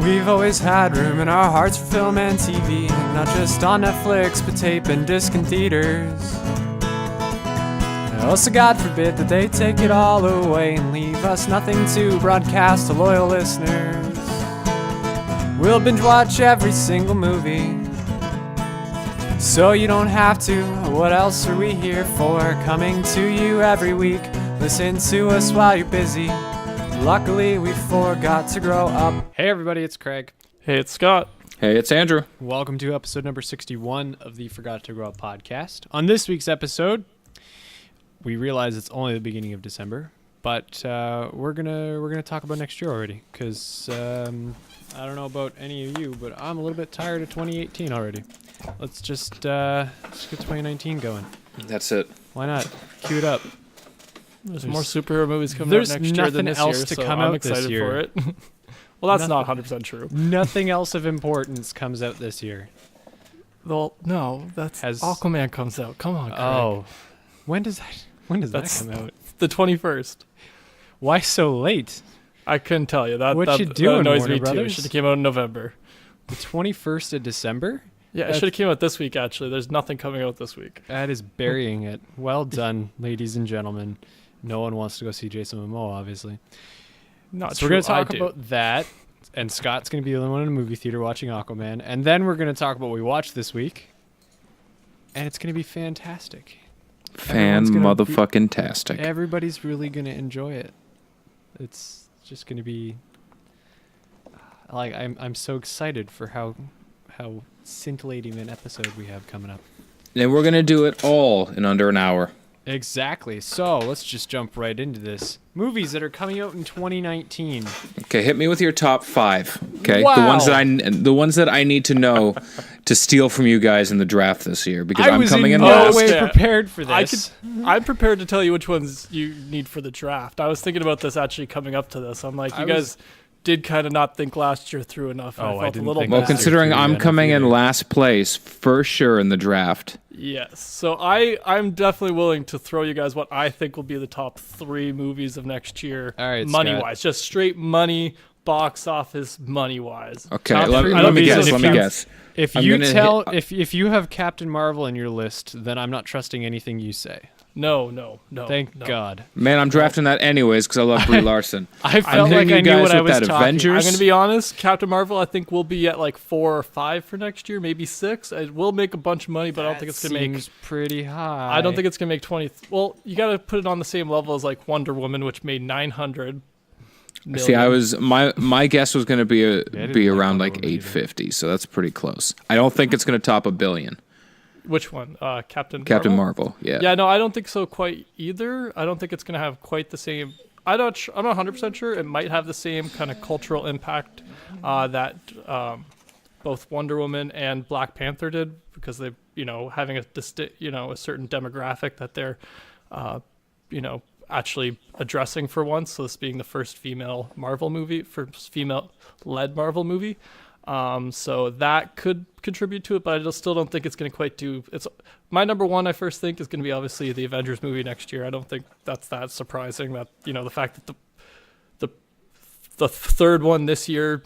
We've always had room in our hearts for film and TV, not just on Netflix, but tape and disc and theaters. Also, God forbid that they take it all away and leave us nothing to broadcast to loyal listeners. We'll binge watch every single movie, so you don't have to. What else are we here for? Coming to you every week. Listen to us while you're busy. Luckily, we forgot to grow up. Hey everybody, it's Craig. Hey, it's Scott. Hey, it's Andrew. Welcome to episode number 61 of the Forgot to Grow Up podcast. On this week's episode, we realize it's only the beginning of December, but we're gonna talk about next year already, because I don't know about any of you, but I'm a little bit tired of 2018 already. Let's just get 2019 going. That's it. Why not? Cue it up. There's more superhero movies coming out next year than this year, so I'm excited for it. Well, that's not 100% true. Nothing else of importance comes out this year. Well, no, Aquaman comes out. Come on, Craig. Oh, when does that come out? The 21st. Why so late? I couldn't tell you. What you doing, that annoys Warner me Brothers? too. It should have came out in November. The 21st of December? Yeah, it should have came out this week, actually. There's nothing coming out this week. That is burying it. Well done, ladies and gentlemen. No one wants to go see Jason Momoa, obviously. Not so true. We're going to talk about that, and Scott's going to be the only one in a movie theater watching Aquaman, and then we're going to talk about what we watched this week, and it's going to be fantastic. Fan-motherfucking-tastic. Everybody's really going to enjoy it. It's just going to be... like I'm so excited for how scintillating an episode we have coming up. And we're going to do it all in under an hour. Exactly. So let's just jump right into this. Movies that are coming out in 2019. Okay, hit me with your top 5. Okay, wow. the ones that I need to know to steal from you guys in the draft this year, because I'm coming in last. I was last. no way prepared for this. I'm prepared to tell you which ones you need for the draft. I was thinking about this actually coming up to this. I'm like, you guys did kind of not think last year through enough. Oh, I felt a little bad. Well, considering I'm coming in last place for sure in the draft. Yes, so I'm definitely willing to throw you guys what I think will be the top 3 movies of next year, all right, money-wise, just straight money, box office money-wise. Okay, let me guess. If you have Captain Marvel in your list, then I'm not trusting anything you say. No. Thank God. Man, I'm drafting that anyways because I love Brie Larson. I felt like I knew what I was talking. Avengers. I'm going to be honest. Captain Marvel, I think will be at like 4 or 5 for next year, maybe 6. It will make a bunch of money, but I don't think it's going to make pretty high. I don't think it's going to make 20. Well, you got to put it on the same level as like Wonder Woman, which made 900 million. See, my guess was going to be around like 850, so that's pretty close. I don't think it's going to top $1 billion. Which one? Captain Marvel. Yeah. Yeah, no, I don't think so quite either. I don't think it's going to have quite the same. I'm not 100% sure. It might have the same kind of cultural impact that both Wonder Woman and Black Panther did, because they, having a certain demographic that they're, actually addressing for once. So this being the first female-led Marvel movie. So that could contribute to it, but I still don't think it's going to quite do. It's my number one. I first think is going to be obviously the Avengers movie next year. I don't think that's that surprising. That the fact that the third one this year,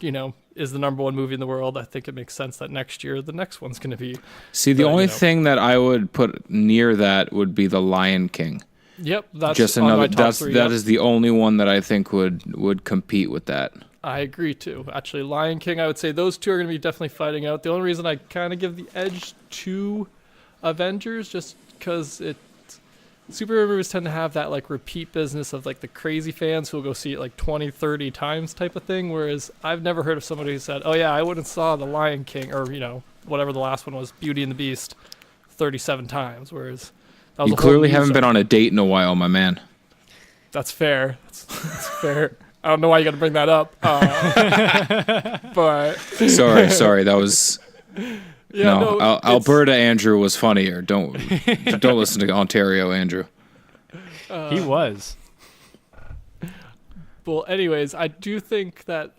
is the number one movie in the world. I think it makes sense that next year the next one's going to be. See, the only thing that I would put near that would be the Lion King. Yep, that's just another. On my top 3, that is the only one that I think would compete with that. I agree too. Actually, Lion King, I would say those two are going to be definitely fighting out. The only reason I kind of give the edge to Avengers, just because superhero movies tend to have that like repeat business of like the crazy fans who will go see it like 20, 30 times type of thing. Whereas I've never heard of somebody who said, "Oh yeah, I went and saw the Lion King," or whatever the last one was, Beauty and the Beast, 37 times. Whereas that was you clearly haven't been on a date in a while, my man. That's fair. That's fair. I don't know why you got to bring that up, but sorry, that was Alberta Andrew was funnier. Don't listen to Ontario Andrew. He was. Well, anyways, I do think that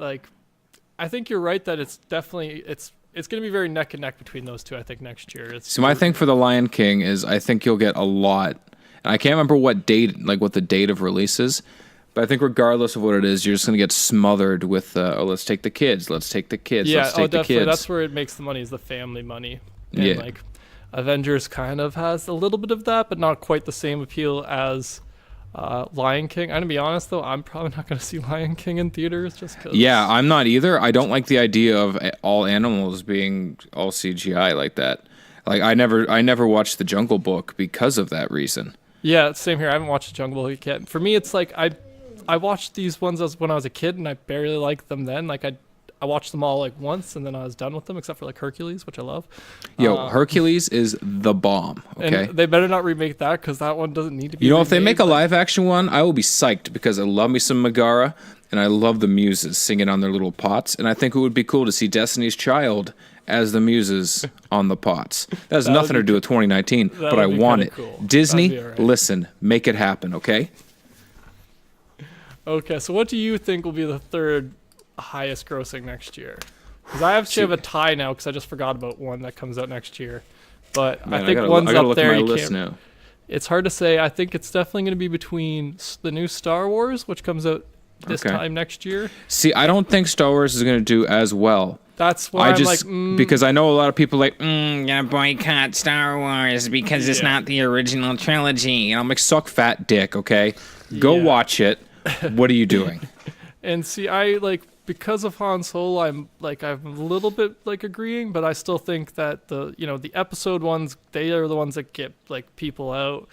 I think you're right that it's definitely it's going to be very neck and neck between those two. I think next year. So my thing for the Lion King is I think you'll get a lot. And I can't remember what the date of release is. But I think regardless of what it is, you're just going to get smothered with, let's take the kids, let's take the kids, Yeah, let's take the definitely. kids. That's where it makes the money, is the family money. And Yeah. like Avengers kind of has a little bit of that, but not quite the same appeal as Lion King. I'm going to be honest, though, I'm probably not going to see Lion King in theaters just because. Yeah, I'm not either. I don't like the idea of all animals being all CGI like that. Like, I never watched The Jungle Book because of that reason. Yeah, same here. I haven't watched Jungle Book yet. For me, it's like I watched these ones when I was a kid, and I barely liked them then. Like I watched them all like once, and then I was done with them, except for like Hercules, which I love. Yo, Hercules is the bomb. Okay, and they better not remake that, because that one doesn't need to be. You know, if they remade, make a live action one, I will be psyched, because I love me some Megara, and I love the muses singing on their little pots, and I think it would be cool to see Destiny's Child as the muses on the pots. That has nothing to do with 2019, but I want it. Cool. Disney, Right. listen, make it happen, okay? Okay, so what do you think will be the third highest grossing next year? Because I actually have a tie now, because I just forgot about one that comes out next year. But Man, I think gotta one's look up at there. my You list can't. now. It's hard to say. I think it's definitely going to be between the new Star Wars, which comes out this time next year. See, I don't think Star Wars is going to do as well. That's why I'm like, because I know a lot of people like, yeah, boycott Star Wars because it's not the original trilogy. And I'm like, suck fat dick, okay? Go watch it. What are you doing? And see, I like, because of Han Solo, I'm a little bit like agreeing, but I still think that the episode ones, they are the ones that get like people out.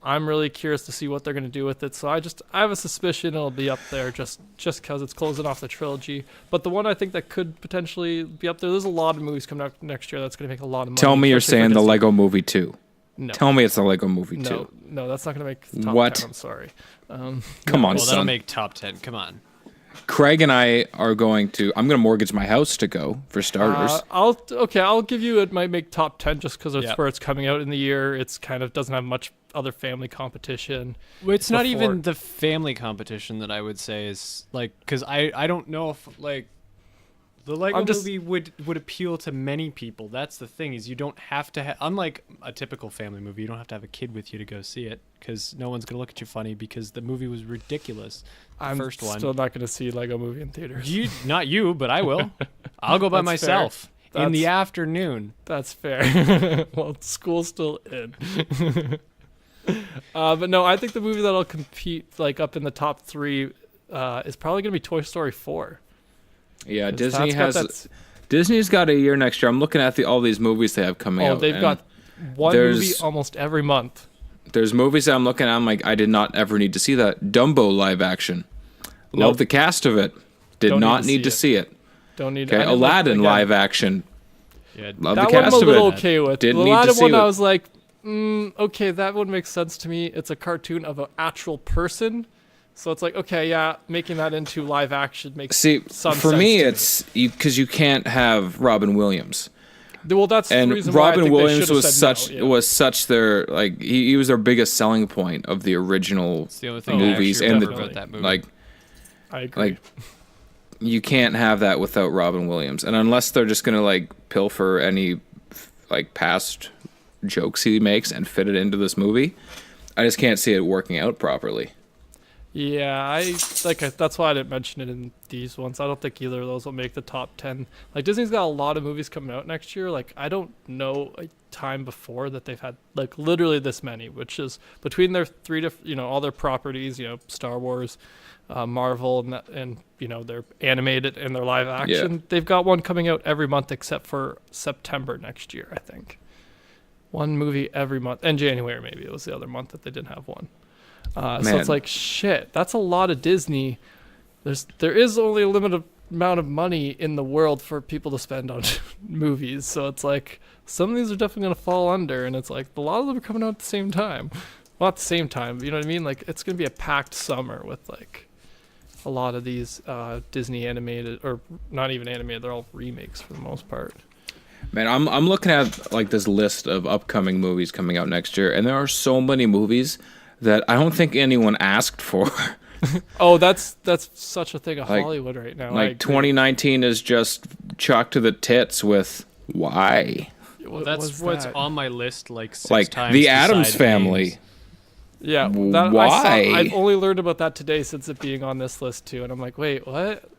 I'm really curious to see what they're going to do with it. So I have a suspicion it'll be up there just because it's closing off the trilogy. But the one I think that could potentially be up there's a lot of movies coming out next year that's going to make a lot of money. Tell me you're saying the Lego Movie 2. No. Tell me it's the Lego Movie 2. No, that's not going to make the top What? 10. I'm sorry. Come on, Well, son. that'll make top 10. Come on. Craig and I are going to. I'm going to mortgage my house to go for starters. I'll give you. It might make top 10 just because it's Yep. where it's coming out in the year. It's kind of doesn't have much other family competition. Well, it's not before- even the family competition that I would say is like, because I don't know if like the Lego movie would appeal to many people. That's the thing, is you don't have to unlike a typical family movie, you don't have to have a kid with you to go see it, because no one's gonna look at you funny because the movie was ridiculous. I'm first one. still not going to see Lego Movie in theaters. Not you, but I will. I'll go by That's myself fair. in the afternoon. That's fair. Well, school's still in. But no, I think the movie that'll compete like up in the top 3 is probably going to be Toy Story 4. Yeah, 'Cause Disney's got a year next year. I'm looking at all these movies they have coming out. They've and got one movie almost every month. There's movies that I'm looking at. I'm like, I did not ever need to see that. Dumbo live action. Love the cast of it. Did not need to see it. Don't need. Okay, Aladdin live action. Yeah, Love the That one I'm cast a of little it. okay with. Didn't The need to Aladdin see one, it. I was like, okay, that one makes sense to me. It's a cartoon of an actual person. So it's like, okay, yeah, making that into live action makes some sense. For me, to it's because you can't have Robin Williams. Well, that's And the reason why I Robin think they Williams should have was said such no, yeah. was such their like he was their biggest selling point of the original it's the only thing movies I and actually the remember about that movie. like I agree. like you can't have that without Robin Williams. And unless they're just gonna like pilfer any like past jokes he makes and fit it into this movie, I just can't see it working out properly. Yeah, that's why I didn't mention it in these ones. I don't think either of those will make the top 10. Like, Disney's got a lot of movies coming out next year. Like, I don't know a time before that they've had like literally this many, which is between their all their properties, Star Wars, Marvel, and their animated and their live action. Yeah. They've got one coming out every month except for September next year, I think. One movie every month, and January maybe it was the other month that they didn't have one. So it's like, shit, that's a lot of Disney. There is only a limited amount of money in the world for people to spend on movies. So it's like, some of these are definitely going to fall under, and it's like, a lot of them are coming out at the same time. Well, not the same time, but you know what I mean? Like, it's going to be a packed summer with like a lot of these Disney animated, or not even animated, they're all remakes for the most part. Man, I'm looking at like this list of upcoming movies coming out next year, and there are so many movies that I don't think anyone asked for. Oh, that's such a thing of Like- Hollywood right now. I Like agree. 2019 is just chalked to the tits with why? What That's was what's that? on my list like 6 Like times. the Addams beside Family. names. Yeah, I've only learned about that today since it being on this list too, and I'm like, wait, what?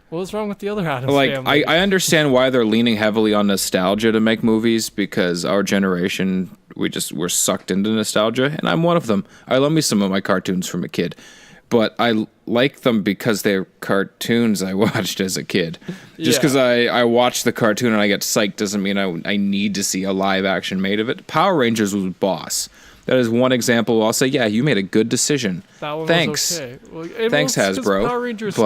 What was wrong with the other Addams family? I understand why they're leaning heavily on nostalgia to make movies, because our generation, we're sucked into nostalgia, and I'm one of them. I love me some of my cartoons from a kid, but I like them because they're cartoons I watched as a kid. Just because I watched the cartoon and I get psyched doesn't mean I need to see a live action made of it. Power Rangers was boss. That is one example. I'll say, yeah, you made a good decision. That one Thanks. was okay. Well, Thanks, Hasbro. Power Rangers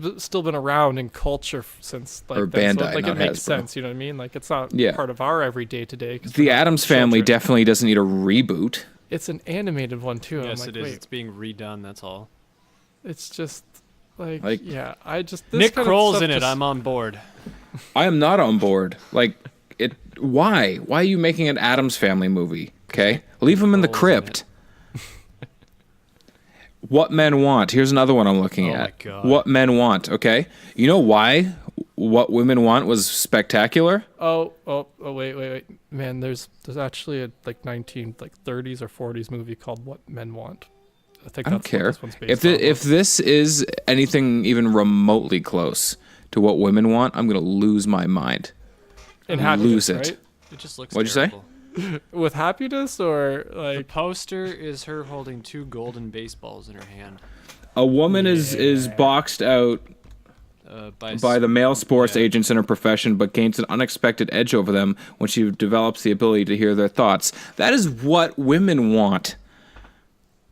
has still been around in culture since like or then, Bandai, so, like not it makes Hasbro. sense. You know what I mean? Like it's not part of our everyday today. The Addams Family definitely doesn't need a reboot. It's an animated one too. Yes, I'm like, it is. Wait, It's being redone. That's all. it's just like yeah. This Nick kind of Kroll's stuff in it. just- I'm on board. I am not on board. Like it. Why? Why are you making an Addams Family movie? Okay, leave him in the crypt. What Men Want. Here's another one I'm looking at. My God. What Men Want. Okay, you know why What Women Want was spectacular? Oh, wait. Man, there's actually a 30s or 40s movie called What Men Want. I think I don't that's care. what this one's based If this is anything even remotely close to What Women Want, I'm gonna lose my mind. in lose Happiness, it. right? It just looks What'd you say? terrible. With Happiness or The like poster is her holding 2 golden baseballs in her hand. A woman is boxed out by the male sports agents in her profession, but gains an unexpected edge over them when she develops the ability to hear their thoughts. That is what women want.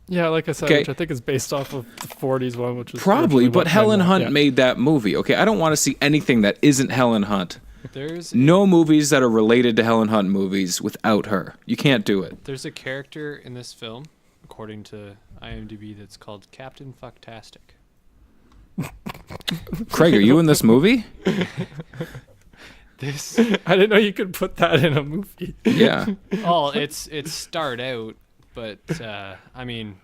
yeah, like I said, Okay. which I think is based off of the 40s one, which was Probably, originally but What Men Helen Want, Hunt yeah. made that movie. Okay, I don't want to see anything that isn't Helen Hunt. There's No movies that are related to Helen Hunt movies without her. You can't do it. there's a character in this film, according to IMDb, that's called Captain Fucktastic. Craig, are you in this movie? This I didn't know you could put that in a movie. Yeah. it's start out, but I mean,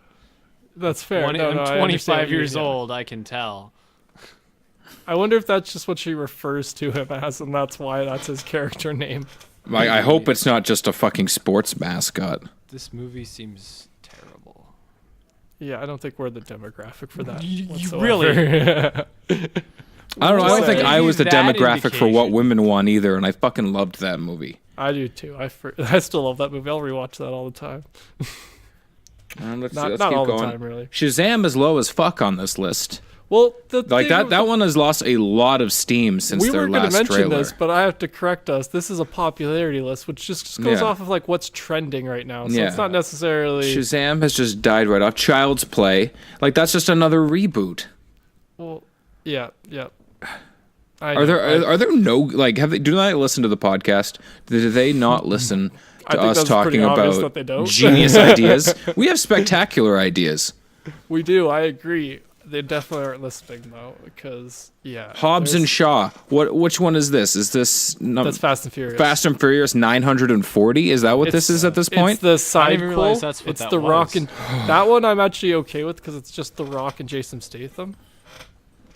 That's fair. I'm I understand 25 what you years mean, yeah. old. I can tell. I wonder if that's just what she refers to him as, and that's why that's his character name. I hope it's not just a fucking sports mascot. This movie seems terrible. Yeah, I don't think we're the demographic for that. You whatsoever. really? I don't know. I don't think I was the That demographic for What indication. Women Want either, and I fucking loved that movie. I do too. I still love that movie. I'll rewatch that all the time. Let's Not keep all going. the time, really. Shazam is low as fuck on this list. Well, Like that one has lost a lot of steam since we their were going to last mention trailer. this, but I have to correct us. This is a popularity list, which just goes Yeah. off of like what's trending right now. So Yeah. it's not necessarily. Shazam has just died right off. Child's Play, like that's just another reboot. Well, yeah. Are there no like have they do they listen to the podcast? Do they not listen I to think us that's talking pretty obvious about that they don't. genius ideas? We have spectacular ideas. We do. I agree. They definitely aren't listening though, because Hobbs and Shaw. Which one is this? Is this that's Fast and Furious. Fast and Furious 940? Is that what this is at this point? It's the side even realize quote. that's what It's that the Rock was. and that one. I'm actually okay with because it's just the Rock and Jason Statham,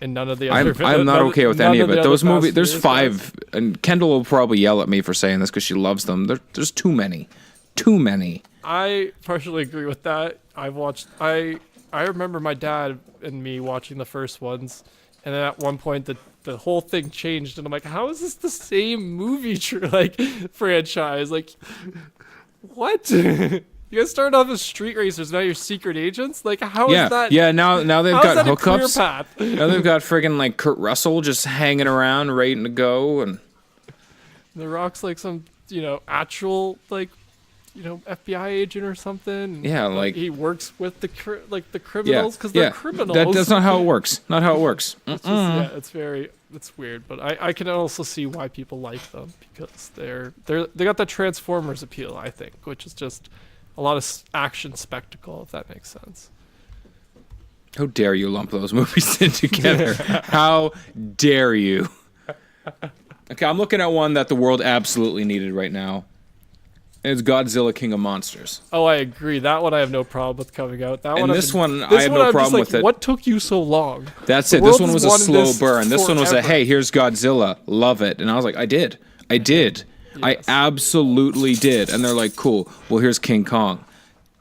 and none of the other. I'm not okay with any of it. Those movies. There's Fast 5, and Kendall will probably yell at me for saying this because she loves them. There's too many. Too many. I partially agree with that. I remember my dad and me watching the first ones, and then at one point the whole thing changed, and I'm like, how is this the same movie franchise? Like, what? You guys started off as street racers, now you're secret agents? Like, how is that? Yeah, now they've How is got that a career hookups. path? Now they've got friggin' like Kurt Russell just hanging around, waiting to go, and The Rock's like some, actual FBI agent or something. Yeah, like- he works with the criminals because yeah. they're criminals. That's not how it works. Not how it works. It's just, it's weird, but I can also see why people like them because they got that Transformers appeal, I think, which is just a lot of action spectacle, if that makes sense. How dare you lump those movies in together? How dare you? Okay, I'm looking at one that the world absolutely needed right now. And it's Godzilla King of Monsters. Oh, I agree. That one I have no problem with coming out. That And one, this one, I have no I'm just problem like, with it. What took you so long? That's The it. This world one has was a wanted slow this burn. This one was a, forever. hey, here's Godzilla. Love it. And I was like, I did. I Yes. absolutely did. And they're like, cool. Well, here's King Kong.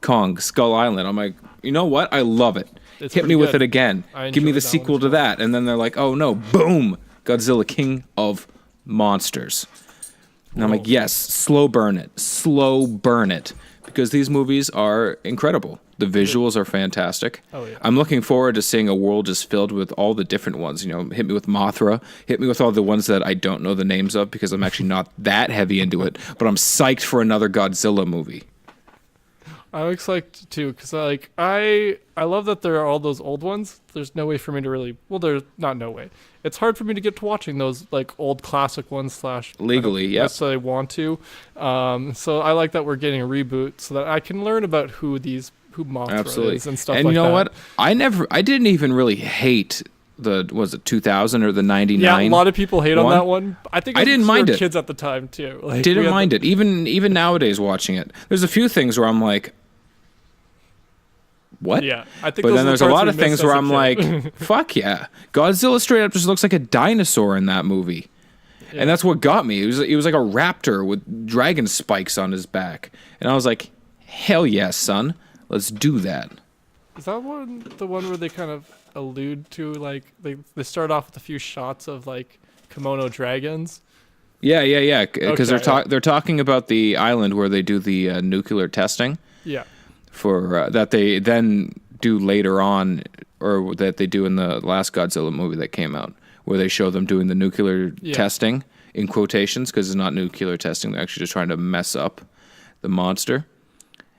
Kong Skull Island. I'm like, you know what? I love it. It's Hit me pretty with good. it again. I Give me enjoyed the that sequel one as to well. that. And then they're like, oh no, boom, Godzilla King of Monsters. And I'm like, yes, slow burn it, because these movies are incredible. The visuals are fantastic. Oh, yeah. I'm looking forward to seeing a world just filled with all the different ones. You know, hit me with Mothra, hit me with all the ones that I don't know the names of because I'm actually not that heavy into it. But I'm psyched for another Godzilla movie. I'm excited too, because like I love that there are all those old ones. There's no way for me to really, well, there's not no way. It's hard for me to get to watching those like old classic ones / Legally, yeah. necessarily want to. So I like that we're getting a reboot so that I can learn about who Mothra Absolutely. is and stuff And like you know that. what? I didn't even really hate was it 2000 or the 99? Yeah, a lot of people hate on one? that one. I think I didn't we mind were it. kids at the time too. Like, we Didn't had mind it. Even nowadays watching it, there's a few things where I'm like, what? Yeah, I think. But those then are there's the a parts lot we of things missed where as a I'm kid. like, fuck yeah. Godzilla straight up just looks like a dinosaur in that movie. Yeah. And that's what got me. He was like a raptor with dragon spikes on his back. And I was like, hell yes, son. Let's do that. Is that the one where they kind of allude to like they start off with a few shots of like kimono dragons? Yeah. Because Okay. they're talking about the island where they do the nuclear testing Yeah. for that they then do later on, or that they do in the last Godzilla movie that came out, where they show them doing the nuclear testing in quotations, because it's not nuclear testing. They're actually just trying to mess up the monster.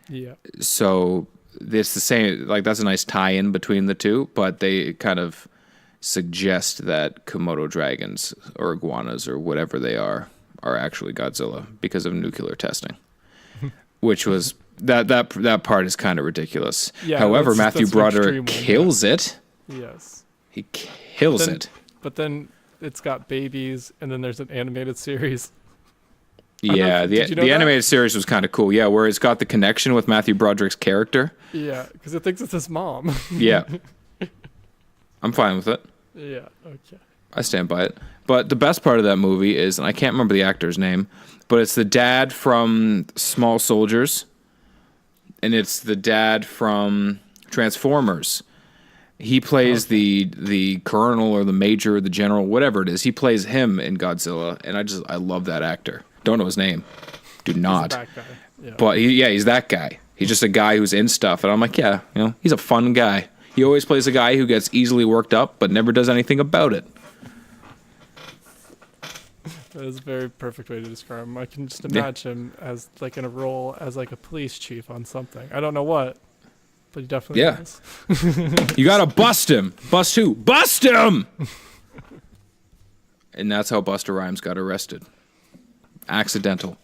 Yeah. So it's the same, like that's a nice tie-in between the two, but they kind of suggest that Komodo dragons or iguanas or whatever they are actually Godzilla because of nuclear testing, which was that part is kind of ridiculous. Yeah, However, that's Matthew an Broderick extreme one, kills it. Yes. He kills Then- it. But then it's got babies, and then there's an animated series. Yeah, did you know the that? animated series was kind of cool. Yeah, where it's got the connection with Matthew Broderick's character. Yeah, because it thinks it's his mom. Yeah. I'm fine with it. Yeah. Okay. I stand by it. But the best part of that movie is, and I can't remember the actor's name, but it's the dad from Small Soldiers, and it's the dad from Transformers. He plays the colonel or the major or the general, whatever it is. He plays him in Godzilla, and I love that actor. Don't know his name. Do not. That guy. Yeah. But he's that guy. He's just a guy who's in stuff, and I'm like, yeah, he's a fun guy. He always plays a guy who gets easily worked up, but never does anything about it. That is a very perfect way to describe him. I can just imagine him as like in a role as like a police chief on something. I don't know what, but he definitely Yeah. is. You gotta bust him. Bust who? Bust him! And that's how Busta Rhymes got arrested. Accidental.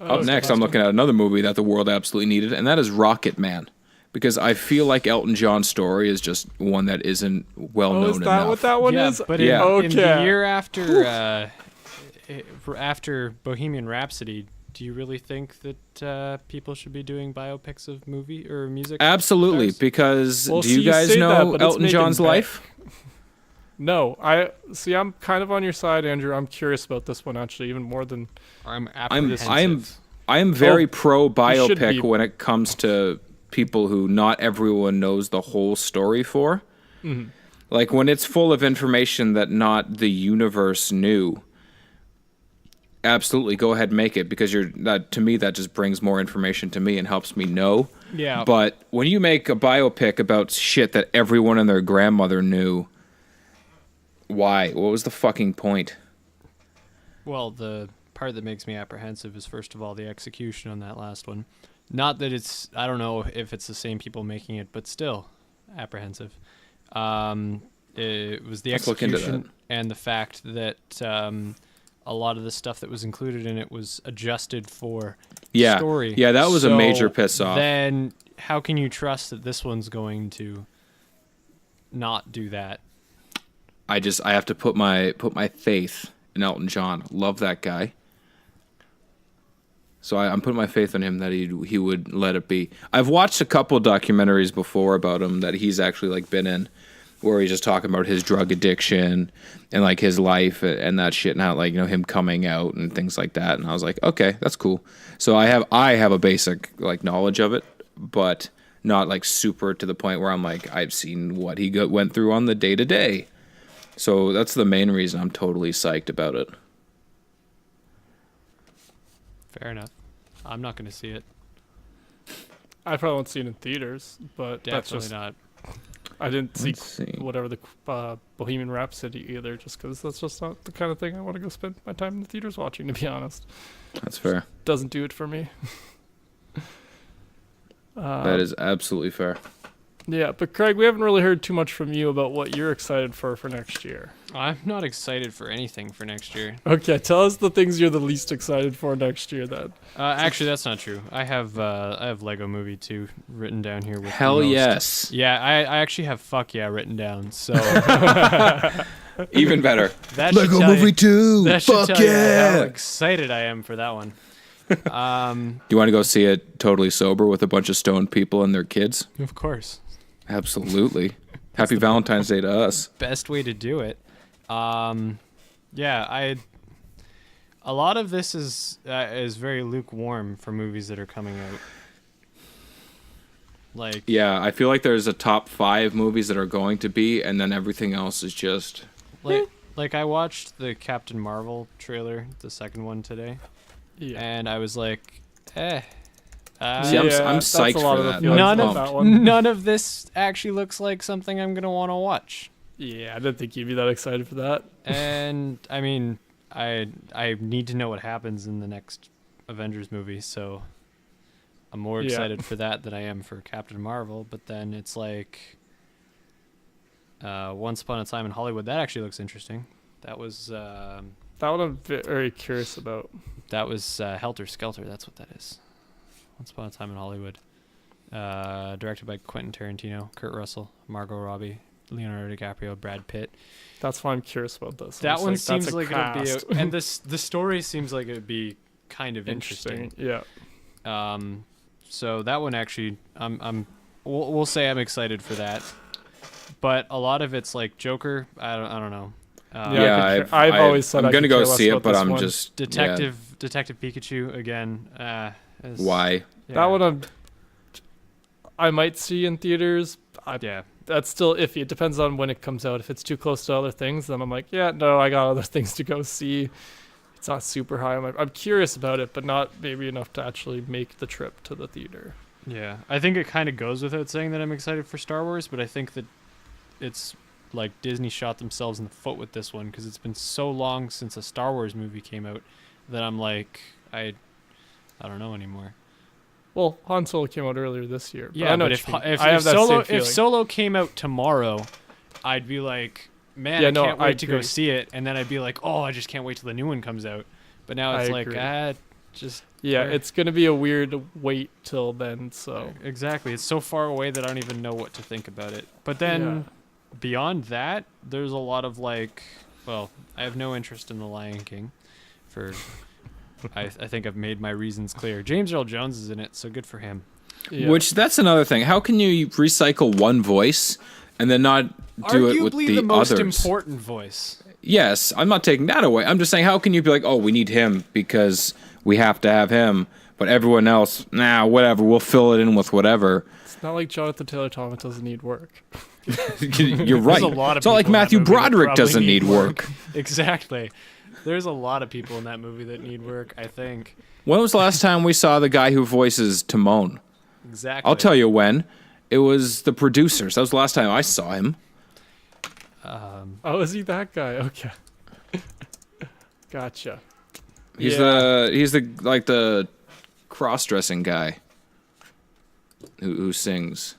Up next, I'm looking at another movie that the world absolutely needed, and that is Rocket Man. Because I feel like Elton John's story is just one that isn't well known Oh, is that enough. what that one yeah, is? but Yeah. in the Okay. year after after Bohemian Rhapsody, do you really think that people should be doing biopics of movie or music? Absolutely, stars? because Well, do you see, you guys say know that, but it's Elton making John's bank. life? No, I see. I'm kind of on your side, Andrew. I'm curious about this one actually, even more than. I'm I am very Oh, pro you should biopic be. when it comes to people who not everyone knows the whole story for. Mhm. Like when it's full of information that not the universe knew. Absolutely, go ahead and make it, because to me that just brings more information to me and helps me know. Yeah. But when you make a biopic about shit that everyone and their grandmother knew, why? What was the fucking point? Well, the part that makes me apprehensive is, first of all, the execution on that last one. Not that it's, I don't know if it's the same people making it, but still apprehensive. It was the Let's look into execution that. and the fact that a lot of the stuff that was included in it was adjusted for Yeah. story. Yeah, that was a major piss off. Then how can you trust that this one's going to not do that? I have to put my faith in Elton John. Love that guy. So I'm putting my faith in him that he would let it be. I've watched a couple documentaries before about him that he's actually like been in, where he's just talking about his drug addiction and like his life and that shit, and how like, you know, him coming out and things like that. And I was like, okay, that's cool. So I have a basic like knowledge of it, but not like super to the point where I'm like, I've seen what he went through on the day to day. So that's the main reason I'm totally psyched about it. Fair enough. I'm not going to see it. I probably won't see it in theaters, but that's Definitely just not. I didn't see Let's see. whatever the Bohemian Rhapsody either, just because that's just not the kind of thing I want to go spend my time in the theaters watching. To be honest, That's fair. doesn't do it for me. That is absolutely fair. Yeah, but Craig, we haven't really heard too much from you about what you're excited for next year. I'm not excited for anything for next year. Okay, tell us the things you're the least excited for next year then. Actually, that's not true. I have Lego Movie 2 written down here. With the Hell most. yes. Yeah, I actually have fuck yeah written down. So Even better. that should Lego tell Movie you, 2. that should Fuck tell you how yeah. excited I am for that one. Do you want to go see it totally sober with a bunch of stoned people and their kids? Of course. Absolutely. Happy Valentine's Day to us. Best way to do it. Yeah, a lot of this is very lukewarm for movies that are coming out. Like, Yeah, I feel like there's a top 5 movies that are going to be, and then everything else is just... like I watched the Captain Marvel trailer, the second one today, Yeah. and I was like, eh. See, I'm that's psyched a lot for of the that. feelings None about of that one. none of this actually looks like something I'm gonna want to watch. Yeah, I didn't think you'd be that excited for that. And I mean, I need to know what happens in the next Avengers movie, so I'm more Yeah. excited for that than I am for Captain Marvel. But then it's like Once Upon a Time in Hollywood. That actually looks interesting. That was That one I'm very curious about. Helter Skelter. That's what that is. Once Upon a Time in Hollywood. Directed by Quentin Tarantino, Kurt Russell, Margot Robbie, Leonardo DiCaprio, Brad Pitt. That's why I'm curious about this. That I'm one just that's seems a like it'll be, cast. and the story seems like it'd be kind of interesting. Yeah. So that one actually, we'll say I'm excited for that. But a lot lot of it's like Joker. I don't know. Yeah, I've always said I'm I gonna could go care less see it, about but this I'm one. just Detective Pikachu again. Why? Yeah. That one I might see in theaters. Yeah. That's still iffy. It depends on when it comes out. If it's too close to other things, then I'm like, yeah, no, I got other things to go see. It's not super high. I'm curious about it, but not maybe enough to actually make the trip to the theater. Yeah, I think it kind of goes without saying that I'm excited for Star Wars, but I think that it's like Disney shot themselves in the foot with this one because it's been so long since a Star Wars movie came out that I'm like, I don't know anymore. Well, Han Solo came out earlier this year. Yeah, I know but what you mean. if I have that same Solo feeling. if Solo came out tomorrow, I'd be like, man, Yeah, I no, can't I wait to go agree. see it, and then I'd be like, oh, I just can't wait till the new one comes out. But now it's I like, agree. just Yeah, Sure. it's gonna be a weird wait till then. So exactly. It's so far away that I don't even know what to think about it. But then beyond that, there's a lot of like, well, I have no interest in The Lion King. I think I've made my reasons clear. James Earl Jones is in it, so good for him. yeah. Which that's another thing. How can you recycle one voice and then not do it with Arguably the, the most others? important voice. Yes, I'm not taking that away. I'm just saying, how can you be like, oh, we need him because we have to have him, but everyone else, nah, whatever, we'll fill it in with whatever. It's not like Jonathan Taylor Thomas doesn't need work. You're right. There's a lot of It's not like people in that Matthew movie that Broderick probably doesn't need work. Exactly. There's a lot of people in that movie that need work, I think. When was the last time we saw the guy who voices Timon? Exactly. I'll tell you when. It was the producers. That was the last time I saw him. Oh, is he that guy? Okay. Gotcha. He's Yeah. the cross-dressing guy who sings.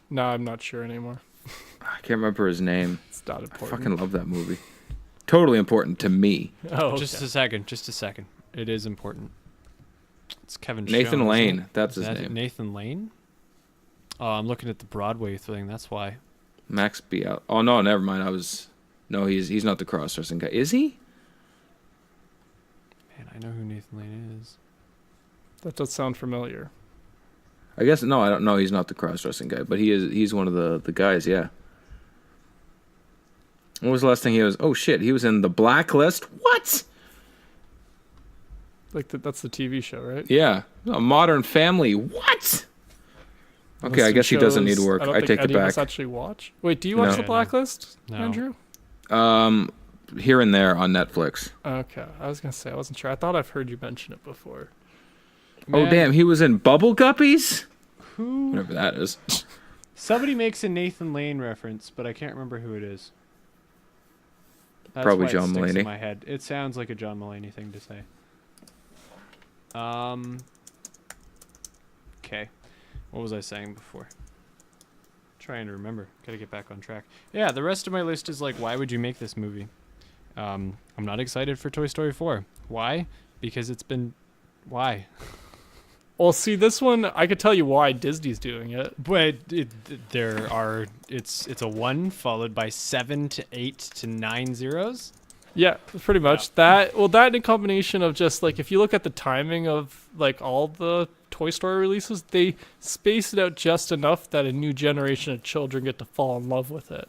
No, I'm not sure anymore. I can't remember his name. It's not I important. fucking love that movie. Totally important to me. Oh, okay. Just a second. It is important. It's Kevin Nathan Schoen, Lane. isn't it? That's his Is that name. Nathan Lane? Oh, I'm looking at the Broadway thing. That's why. Max Bial. Oh no, never mind. No, he's not the cross-dressing guy. Is he? Man, I know who Nathan Lane is. That does sound familiar. I guess no. I don't know. He's not the cross-dressing guy, but he is. He's one of the guys. Yeah. What was the last thing he was? Oh shit, he was in The Blacklist. What? Like that's the TV show, right? Yeah, A Modern Family. What? Okay, I guess he doesn't need work. I take it back. Actually watch. Wait, do you watch The Blacklist, Andrew? Here and there on Netflix. Okay, I was gonna say I wasn't sure. I thought I've heard you mention it before. Oh Man. damn, he was in Bubble Guppies. Who? Whatever that is. Somebody makes a Nathan Lane reference, but I can't remember who it is. That's Probably why it John sticks Mulaney. in my head. It sounds like a John Mulaney thing to say. Okay. What was I saying before? Trying to remember. Gotta get back on track. Yeah, the rest of my list is like, why would you make this movie? I'm not excited for Toy Story 4. Why? Because it's been... Why? Well, see, this one I could tell you why Disney's doing it. But it's a 1 followed by 7 to 8 to 9 zeros. Yeah, pretty much. That in combination of just like if you look at the timing of like all the Toy Story releases, they space it out just enough that a new generation of children get to fall in love with it.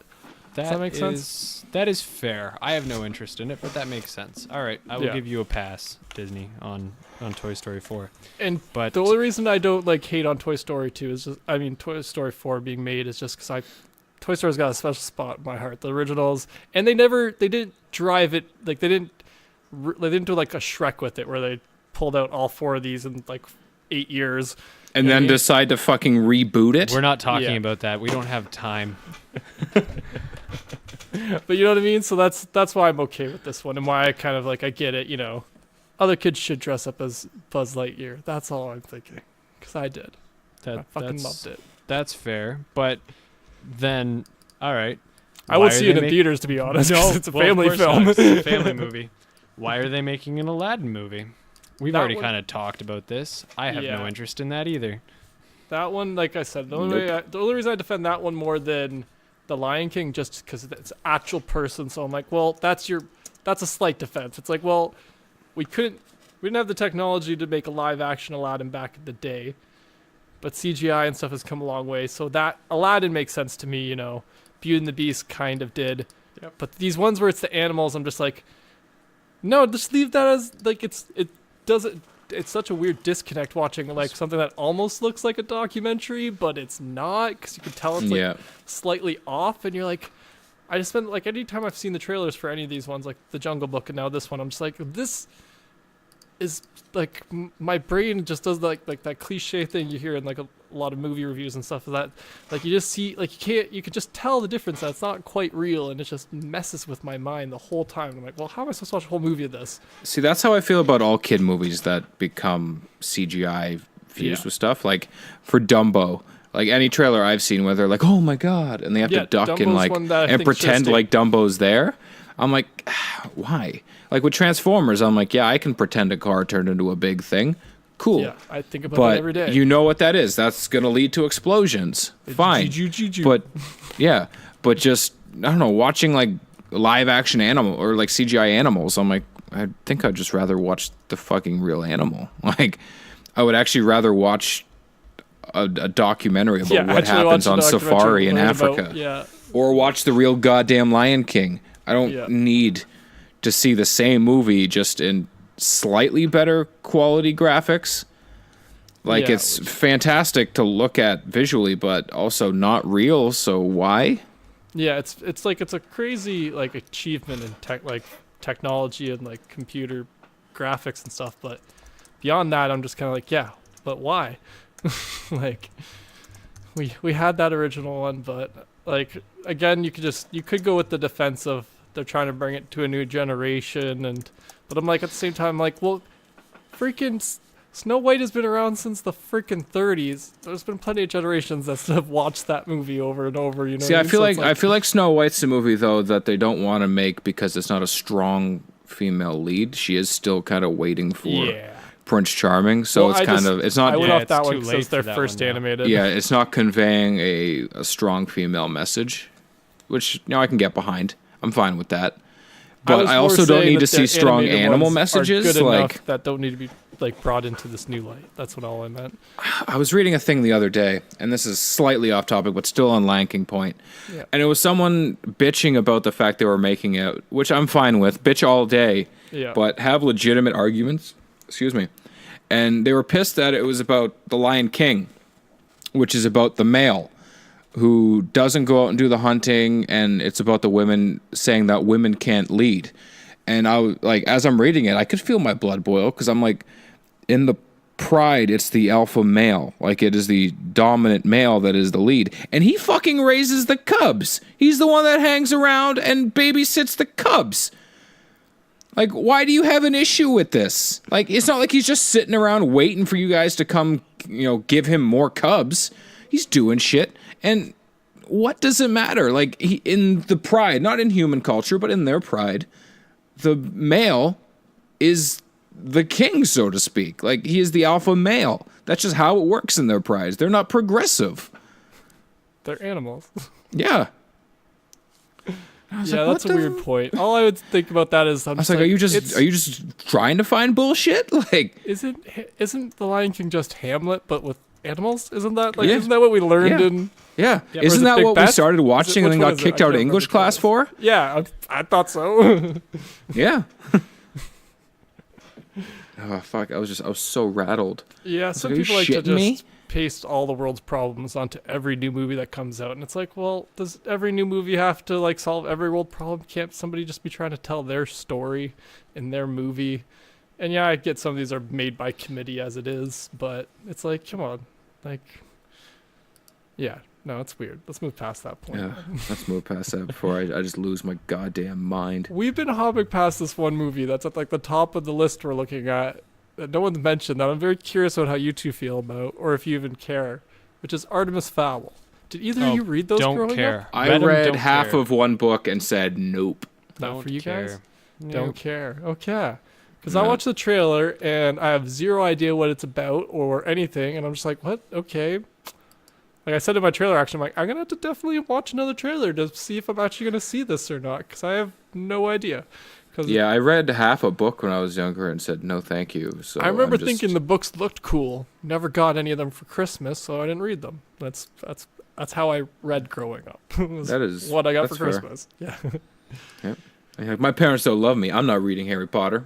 Does that make sense? That is fair. I have no interest in it, but that makes sense. All right, I will Yeah. give you a pass, Disney, on Toy Story 4. But the only reason I don't like hate on Toy Story 2 is just, I mean, Toy Story 4 being made is just because Toy Story's got a special spot in my heart. The originals, and they didn't drive it like they didn't do like a Shrek with it where they pulled out all 4 of these in like 8 years. And then decide to fucking reboot it. We're not talking about that. We don't have time. But you know what I mean? So that's why I'm okay with this one and why I kind of like I get it, you know. Other kids should dress up as Buzz Lightyear. That's all I'm thinking. Because I did. I fucking loved it. That's fair. But then, all right. I would see it in theaters, to be honest. No, It's a family film. It's a family movie. Why are they making an Aladdin movie? We've That already one- kind of talked about this. I have no interest in that either. That one, like I said, the only reason I defend that one more than The Lion King, just because it's an actual person. So I'm like, well, that's a slight defense. It's like, well, we didn't have the technology to make a live action Aladdin back in the day, but CGI and stuff has come a long way. So that Aladdin makes sense to me, you know. Beauty and the Beast kind of did. Yep. But these ones where it's the animals, I'm just like, no, just leave that as like it's such a weird disconnect watching like something that almost looks like a documentary, but it's not because you can tell it's like slightly off, and you're like, I just spent like anytime I've seen the trailers for any of these ones, like The Jungle Book and now this one, I'm just like, this is like my brain just does like that cliche thing you hear in like a lot of movie reviews and stuff, that like you just see like you could just tell the difference, that it's not quite real, and it just messes with my mind the whole time. I'm like, well, how am I supposed to watch a whole movie of this? See, that's how I feel about all kid movies that become CGI fused with stuff. Like for Dumbo, like any trailer I've seen where they're like, oh my god, and they have to duck Dumbo's and like and pretend like Dumbo's there. I'm like, why? Like with Transformers, I'm like, yeah, I can pretend a car turned into a big thing. Cool. Yeah, I think about it every day. But you know what that is. That's going to lead to explosions. Fine. But, yeah. But just, I don't know, watching like live action animal or like CGI animals, I'm like, I think I'd just rather watch the fucking real animal. Like, I would actually rather watch a documentary about what happens on safari in Africa. Or watch the real goddamn Lion King. I don't need to see the same movie just in slightly better quality graphics. Like it's fantastic to look at visually, but also not real. So why? Yeah, it's like it's a crazy like achievement in technology and like computer graphics and stuff. But beyond that, I'm just kind of like, yeah, but why? Like we had that original one, but like again, you could go with the defense of they're trying to bring it to a new generation, but I'm like at the same time like, well, freaking Snow White has been around since the freaking 30s. There's been plenty of generations that have watched that movie over and over. You know. See, I feel like Snow White's a movie though that they don't want to make because it's not a strong female lead. She is still kind of waiting for Prince Charming, so it's kind of it's not. I went off that it's one too because late it's their for that first one now. animated. Yeah, it's not conveying a strong female message, which I can get behind. I'm fine with that. But I also don't need to see strong animal messages. Good like enough that don't need to be like brought into this new light. That's what all I meant. I was reading a thing the other day, and this is slightly off topic, but still on Lion King point. Yeah. And it was someone bitching about the fact they were making it, which I'm fine with. Bitch all day, Yeah. but have legitimate arguments. Excuse me. And they were pissed that it was about the Lion King, which is about the male who doesn't go out and do the hunting, and it's about the women saying that women can't lead. And I was like, as I'm reading it, I could feel my blood boil because I'm like, in the Pride, it's the alpha male. Like, it is the dominant male that is the lead. And he fucking raises the cubs. He's the one that hangs around and babysits the cubs. Like, why do you have an issue with this? Like, it's not like he's just sitting around waiting for you guys to come, give him more cubs. He's doing shit. And what does it matter? Like, in the Pride, not in human culture, but in their Pride, the male is the king, so to speak. Like, he is the alpha male. That's just how it works in their Prides. They're not progressive. They're animals. Yeah. Yeah, that's a weird point. All I would think about that is, I was like, are you just trying to find bullshit? Like, isn't the Lion King just Hamlet but with animals? Isn't that Yeah. isn't that what we learned in? yeah. Yeah, or Isn't is it that Big what we Beth? started watching and which then one got is it? kicked I out of can't English remember class which for? Yeah, I thought so. Yeah. Oh, fuck. I was so rattled. Yeah, some Are you people like to shitting me? just paste all the world's problems onto every new movie that comes out, and it's like, well, does every new movie have to like solve every world problem? Can't somebody just be trying to tell their story in their movie? And yeah, I get some of these are made by committee as it is, but it's like, come on, like, yeah, no, it's weird. Let's move past that point. Yeah. Let's move past that before I just lose my goddamn mind. We've been hopping past this one movie that's at like the top of the list we're looking at that no one's mentioned that I'm very curious about how you two feel about, or if you even care, which is Artemis Fowl. Did either of you read those Don't growing care. up? I Read 'em, read don't half care. of one book and said nope. Not Don't for you care. guys? Nope. Don't care. Okay. Because No. I watched the trailer and I have zero idea what it's about or anything, and I'm just like, what? Okay. Like I said in my trailer action, I'm like, I'm gonna have to definitely watch another trailer to see if I'm actually gonna see this or not, because I have no idea. Yeah, I read half a book when I was younger and said no thank you. So I remember thinking the books looked cool. Never got any of them for Christmas, so I didn't read them. That's how I read growing up. Was That is what I got for that's fair. Christmas. Yeah. Like, my parents don't love me. I'm not reading Harry Potter.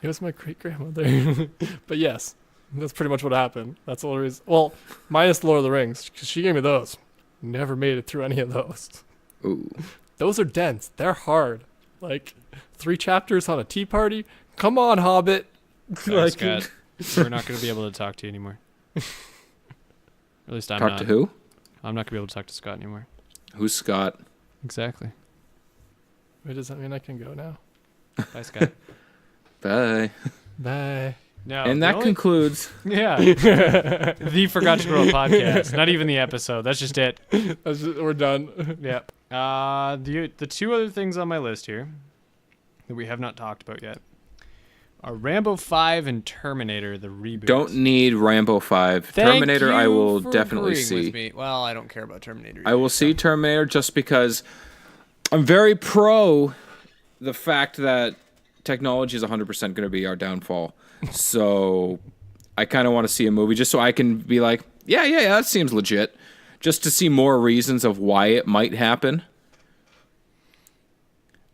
It was my great grandmother. But yes, that's pretty much what happened. That's the only reason. Well, minus Lord of the Rings, because she gave me those. Never made it through any of those. Ooh. Those are dense. They're hard. Like 3 chapters on a tea party. Come on, Hobbit. Sorry, Scott. We're not going to be able to talk to you anymore. At least I'm Talk not. to who? I'm not going to be able to talk to Scott anymore. Who's Scott? Exactly. Wait, does that mean I can go now? Bye, Scott. Bye. Bye. No. And the that only- concludes. Yeah. The Forgot to Grow podcast. Not even the episode. That's just it. We're done. Yep. The 2 other things on my list here that we have not talked about yet are Rambo 5 and Terminator, the reboot. Don't need Rambo 5. Thank Terminator, I you will for definitely agreeing see. with me. Well, I don't care about Terminator. I will see Terminator just because I'm very pro the fact that technology is 100% going to be our downfall. So I kind of want to see a movie just so I can be like, yeah, that seems legit. Just to see more reasons of why it might happen.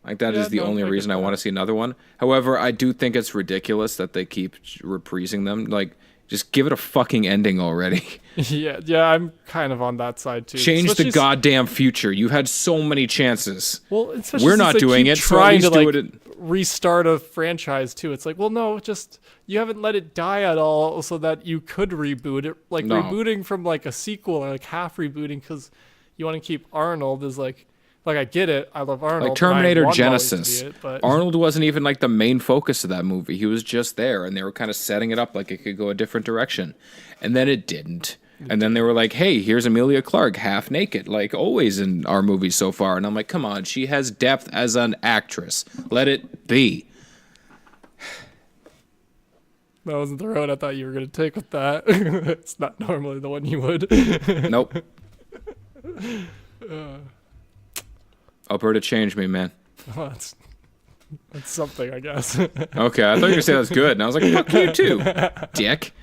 Like, that is the only reason I want to see another one. However, I do think it's ridiculous that they keep reprising them. Like, just give it a fucking ending already. Yeah, I'm kind of on that side too. Change Especially the goddamn future. You had so many chances. Well, especially We're since not they doing keep it, so at trying least to do like it restart a franchise too. It's like, well, no, just you haven't let it die at all, so that you could reboot it. Like No. rebooting from like a sequel or like half rebooting because you want to keep Arnold is like I get it. I love Arnold. Like and I Terminator want always to Genesis. be it, but Arnold wasn't even like the main focus of that movie. He was just there, and they were kind of setting it up like it could go a different direction. And then it didn't. And then they were like, hey, here's Emilia Clarke half naked, like always in our movies so far. And I'm like, come on, she has depth as an actress. Let it be. that wasn't the road I thought you were gonna take with that. It's not normally the one you would. Nope. Alberta changed me, man. Well, that's That's something, I guess. Okay, I thought you were going to say that was good. And I was like, fuck you too, dick.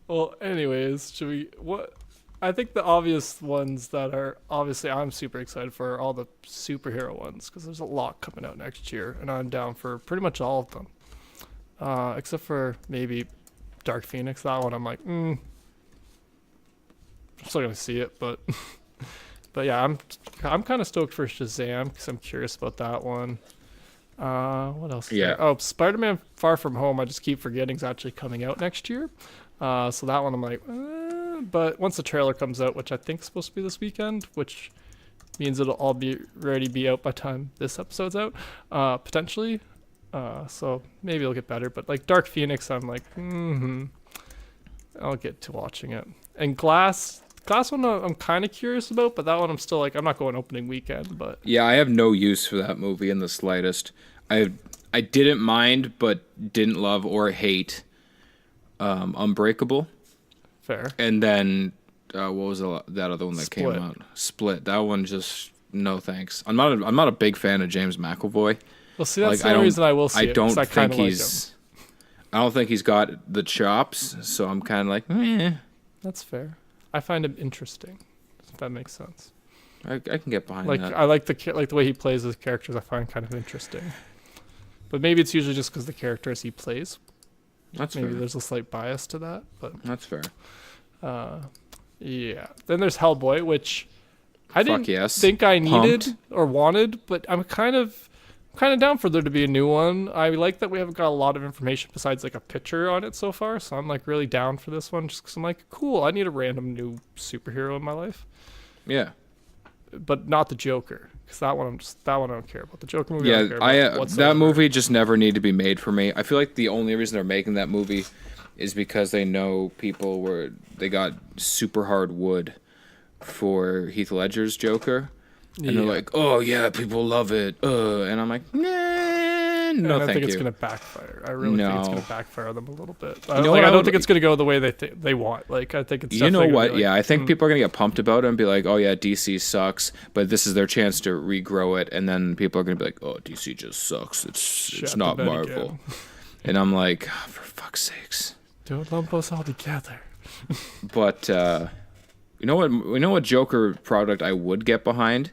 Well, anyways, should we? What? I think the obvious ones that are obviously I'm super excited for are all the superhero ones because there's a lot coming out next year, and I'm down for pretty much all of them, except for maybe Dark Phoenix. That one I'm like, I'm still gonna see it, but but yeah, I'm kind of stoked for Shazam because I'm curious about that one. What else? Yeah. Oh, Spider-Man: Far From Home. I just keep forgetting is actually coming out next year. So that one I'm like, but once the trailer comes out, which I think is supposed to be this weekend, which means it'll all be ready to be out by the time this episode's out, potentially. So maybe it'll get better. But like Dark Phoenix, I'm like, I'll get to watching it. And Glass one I'm kind of curious about, but that one I'm still like, I'm not going opening weekend. But Yeah, I have no use for that movie in the slightest. I didn't mind, but didn't love or hate Unbreakable. fair. And then what was that other one that came Split. out? Split. That one just no thanks. I'm not a big fan of James McAvoy. Well, see, that's Like, the only reason I will see I it. 'Cause don't kinda think like he's. him. I don't think he's got the chops, so I'm kind of like, eh. That's fair. I find him interesting. If that makes sense. I can get behind Like that. I like the way he plays his characters. I find kind of interesting. But maybe it's usually just because the characters he plays. That's Maybe fair. there's a slight bias to that. But That's fair. yeah. Then there's Hellboy, which I Fuck didn't yes. think I needed Pumped. or wanted, but I'm kind of down for there to be a new one. I like that we haven't got a lot of information besides like a picture on it so far, so I'm like really down for this one just because I'm like, cool, I need a random new superhero in my life, Yeah. but not the Joker because that one I don't care about. The Joker movie, I Yeah, don't care about that whatsoever. movie just never needed to be made for me. I feel like the only reason they're making that movie is because they know they got super hard wood for Heath Ledger's Joker. And they're Yeah. like, oh yeah, people love it. And I'm like, nah, And no I thank think it's you. gonna backfire. I really think it's No. gonna backfire on them a little bit. know I what I don't would- think it's gonna go the way they want. Like I think it's You know definitely gonna what? be like, Yeah, I think people are gonna get pumped about it and be like, "Oh yeah, DC sucks," but this is their chance to regrow it, and then people are gonna be like, "Oh, DC just sucks. It's Shut not the bed Marvel," again. and I'm like, oh, "For fuck's sakes!" Don't lump us all together. But you know what? You know what Joker product I would get behind?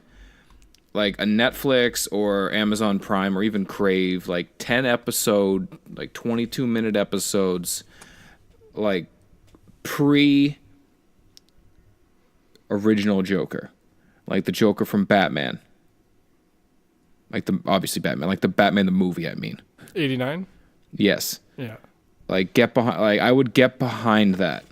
Like a Netflix or Amazon Prime or even Crave, like 10 episode, like 22-minute episodes, like pre-original Joker, like the Joker from Batman, like obviously Batman, like the Batman the movie. I mean, 89. yes, Yeah. like get behind. Like I would get behind that.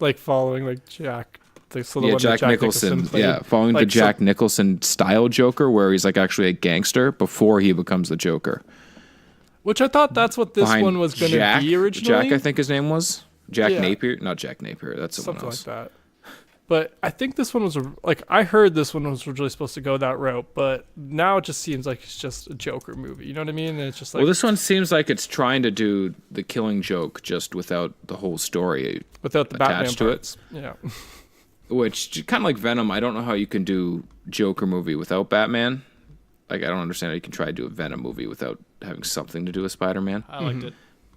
Like following like Jack. So the Yeah, one that Jack Nicholson. played. Yeah, following the Like, so- Jack Nicholson style Joker, where he's like actually a gangster before he becomes the Joker. Which I thought that's what this Behind one was going to Jack, be originally. Jack, I think his name was Jack Yeah. Napier. Not Jack Napier. That's someone Something else. like that. But I think this one was like I heard this one was originally supposed to go that route, but now it just seems like it's just a Joker movie. You know what I mean? And it's just like Well, this one seems like it's trying to do the Killing Joke just without the whole story, without the Batman attached to it. parts. Yeah. which kind of like Venom. I don't know how you can do Joker movie without Batman. Like I don't understand how you can try to do a Venom movie without having something to do with Spider-Man. I liked it.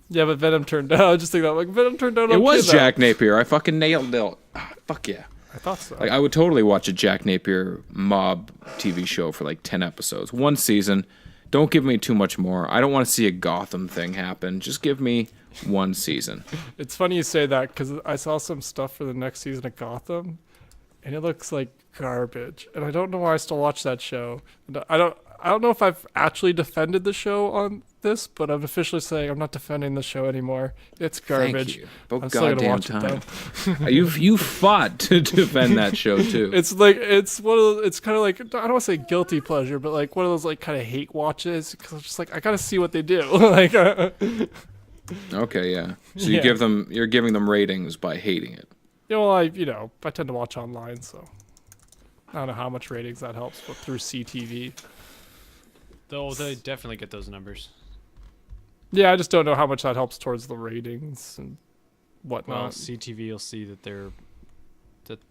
Yeah, but Venom turned out. I was just thinking that like Venom turned out. It okay, was though. Jack Napier. I fucking nailed it. Ah, fuck yeah. I thought so. Like I would totally watch a Jack Napier mob TV show for like 10 episodes, one season. Don't give me too much more. I don't want to see a Gotham thing happen. Just give me one season. It's funny you say that because I saw some stuff for the next season of Gotham, and it looks like garbage. And I don't know why I still watch that show. And I don't know if I've actually defended the show on this, but I'm officially saying I'm not defending the show anymore. It's garbage. Thank you. About I'm still gonna goddamn watch time. it though. You fought to defend that show too. It's like it's one of those, it's kind of like I don't want to say guilty pleasure, but like one of those like kind of hate watches because I'm just like I gotta see what they do. like Okay, yeah. So Yeah. you're giving them ratings by hating it. I tend to watch online, so I don't know how much ratings that helps, but through CTV. Though they definitely get those numbers. Yeah, I just don't know how much that helps towards the ratings and whatnot. Well, CTV will see that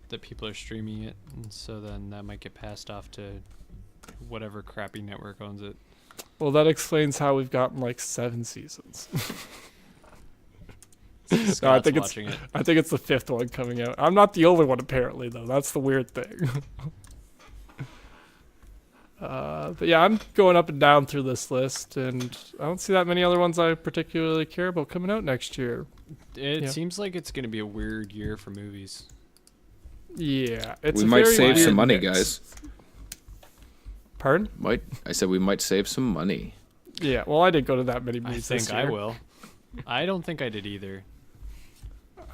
that people are streaming it, and so then that might get passed off to whatever crappy network owns it. Well, that explains how we've gotten like 7 seasons. Scott's No, I think watching it. it's the 5th one coming out. I'm not the only one apparently, though. That's the weird thing. But yeah, I'm going up and down through this list, and I don't see that many other ones I particularly care about coming out next year. It seems like it's going to be a weird year for movies. Yeah, it's We a might very save weird some money, mix. guys. Pardon? I said we might save some money. Yeah, well, I didn't go to that many I movies think this I year. will. I don't think I did either.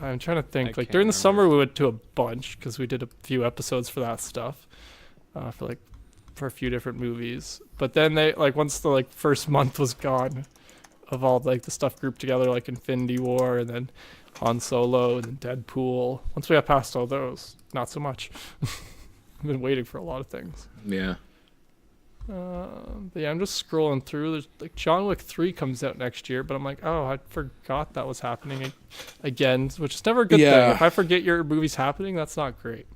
I'm trying to think. I Like can't during the remember. summer, we went to a bunch because we did a few episodes for that stuff, for a few different movies. But then they once the first month was gone, of all the stuff grouped together, like Infinity War and then Han Solo and then Deadpool. Once we got past all those, not so much. I've been waiting for a lot of things. Yeah. But yeah, I'm just scrolling through. There's John Wick 3 comes out next year, but I'm like, oh, I forgot that was happening again, which is never a good thing. Yeah. If I forget your movie's happening, that's not great.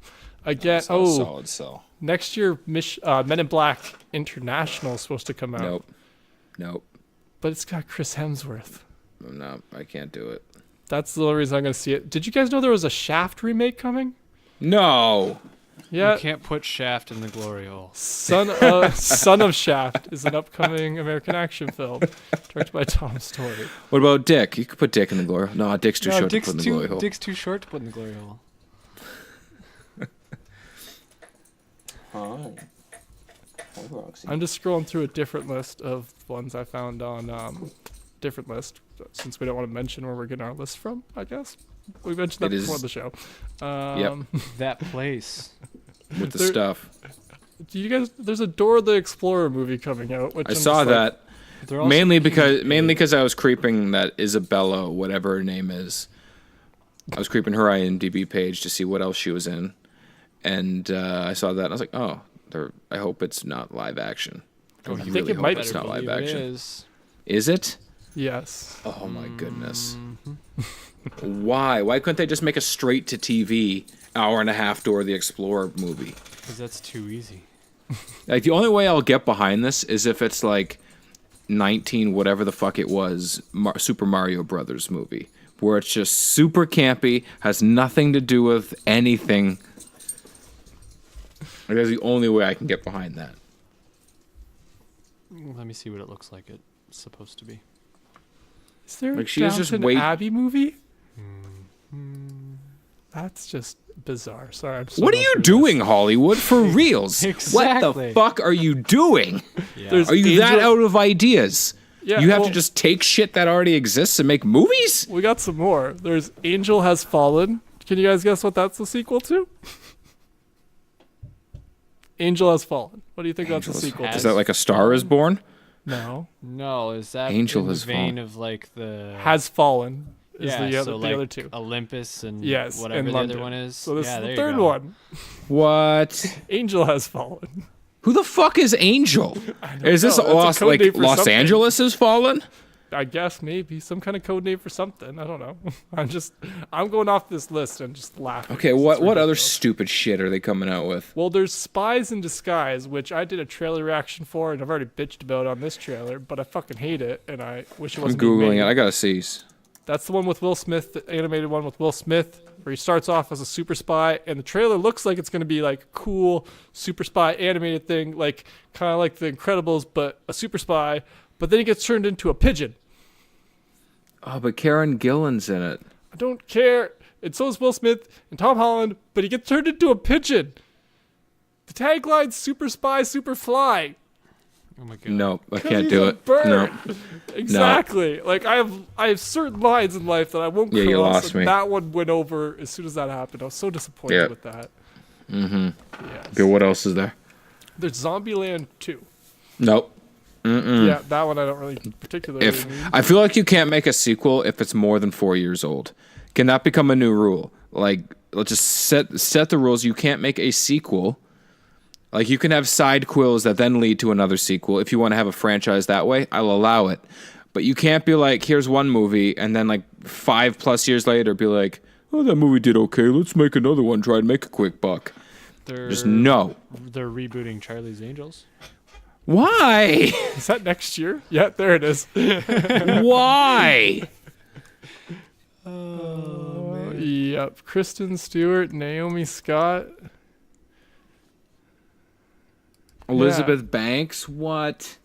Again, That's not a solid sell. next year, Men in Black International is supposed to come out. Nope. But it's got Chris Hemsworth. No, I can't do it. That's the only reason I'm going to see it. Did you guys know there was a Shaft remake coming? No. Yeah. You can't put Shaft in the glory hole. Son of Shaft is an upcoming American action film directed by Tom Story. What about Dick? You could put Dick in the glory. No, Dick's too short to put in the glory hole. Dick's too short to put in the glory hole. I'm just scrolling through a different list of ones I found on different list, since we don't want to mention where we're getting our list from, I guess. We mentioned that It before is- the show. That place. With the There- stuff. Do you guys? There's a Dora the Explorer movie coming out. Which I I'm saw just like, that. They're also Mainly making- because I was creeping that Isabella, whatever her name is. I was creeping her IMDb page to see what else she was in, and I saw that and I was like, oh, I hope it's not live action. I think really it hope might it's be. not live Believe it action. is. Is it? Yes. Oh my goodness. Mm-hmm. Why? Why couldn't they just make a straight to TV hour and a half Dora the Explorer movie? Because that's too easy. Like the only way I'll get behind this is if it's like 19 whatever the fuck it was Super Mario Brothers movie where it's just super campy, has nothing to do with anything. Like, that's the only way I can get behind that. Let me see what it looks like it's supposed to be. Is there Like, a she is just Downton Abbey movie? That's just bizarre. Sorry. I'm so What are going you through doing, Hollywood? For reals? What Exactly. the fuck are you doing? Yeah. There's Are you that Angel- out of ideas? Yeah, You have well, to just take shit that already exists and make movies? We got some more. There's Angel Has Fallen. Can you guys guess what that's the sequel to? Angel Has Fallen. What do you think that's the sequel Is to? that like A Star Is Born? No. No, is that Angel in the Has vein Fallen. of like the Has Fallen is yeah, the so other like two. Olympus and Yes, whatever in the London. other one is. So this yeah, is there the you third go. one. What? Angel Has Fallen. Who the fuck is Angel? Is this know. That's a Los, code like name for Los something. Angeles has fallen? I guess maybe some kind of code name for something. I don't know. I'm going off this list and just laughing. Okay, It's what other ridiculous. stupid shit are they coming out with? Well, there's Spies in Disguise, which I did a trailer reaction for, and I've already bitched about on this trailer, but I fucking hate it, and I wish it I'm wasn't being googling made. it. I gotta see. That's the one with Will Smith, the animated one with Will Smith, where he starts off as a super spy, and the trailer looks like it's going to be like a cool super spy animated thing, like kind of like The Incredibles, but a super spy. But then he gets turned into a pigeon. Oh, but Karen Gillan's in it. I don't care. And so is Will Smith and Tom Holland, but he gets turned into a pigeon. The tagline's super spy, super fly. Oh my god. No, I 'Cause can't he's do a it. bird. No. Exactly. Like I have certain lines in life that I won't cross. Yeah, you lost and me. that one went over as soon as that happened. I was so disappointed Yeah. with that. Mm-hmm. Yes. Okay, what else is there? There's Zombieland 2. Nope. Yeah, that one I don't really particularly If need. I feel like you can't make a sequel if it's more than 4 years old. Can that become a new rule? Like, let's just set the rules. You can't make a sequel. Like, you can have side quills that then lead to another sequel. If you want to have a franchise that way, I'll allow it. But you can't be like, here's one movie, and then like 5+ years later, be like, oh, that movie did okay. Let's make another one. Try and make a quick buck. Just no. They're rebooting Charlie's Angels. Why? Is that next year? Yeah, there it is. Why? Yep. Kristen Stewart, Naomi Scott. Elizabeth Banks? What?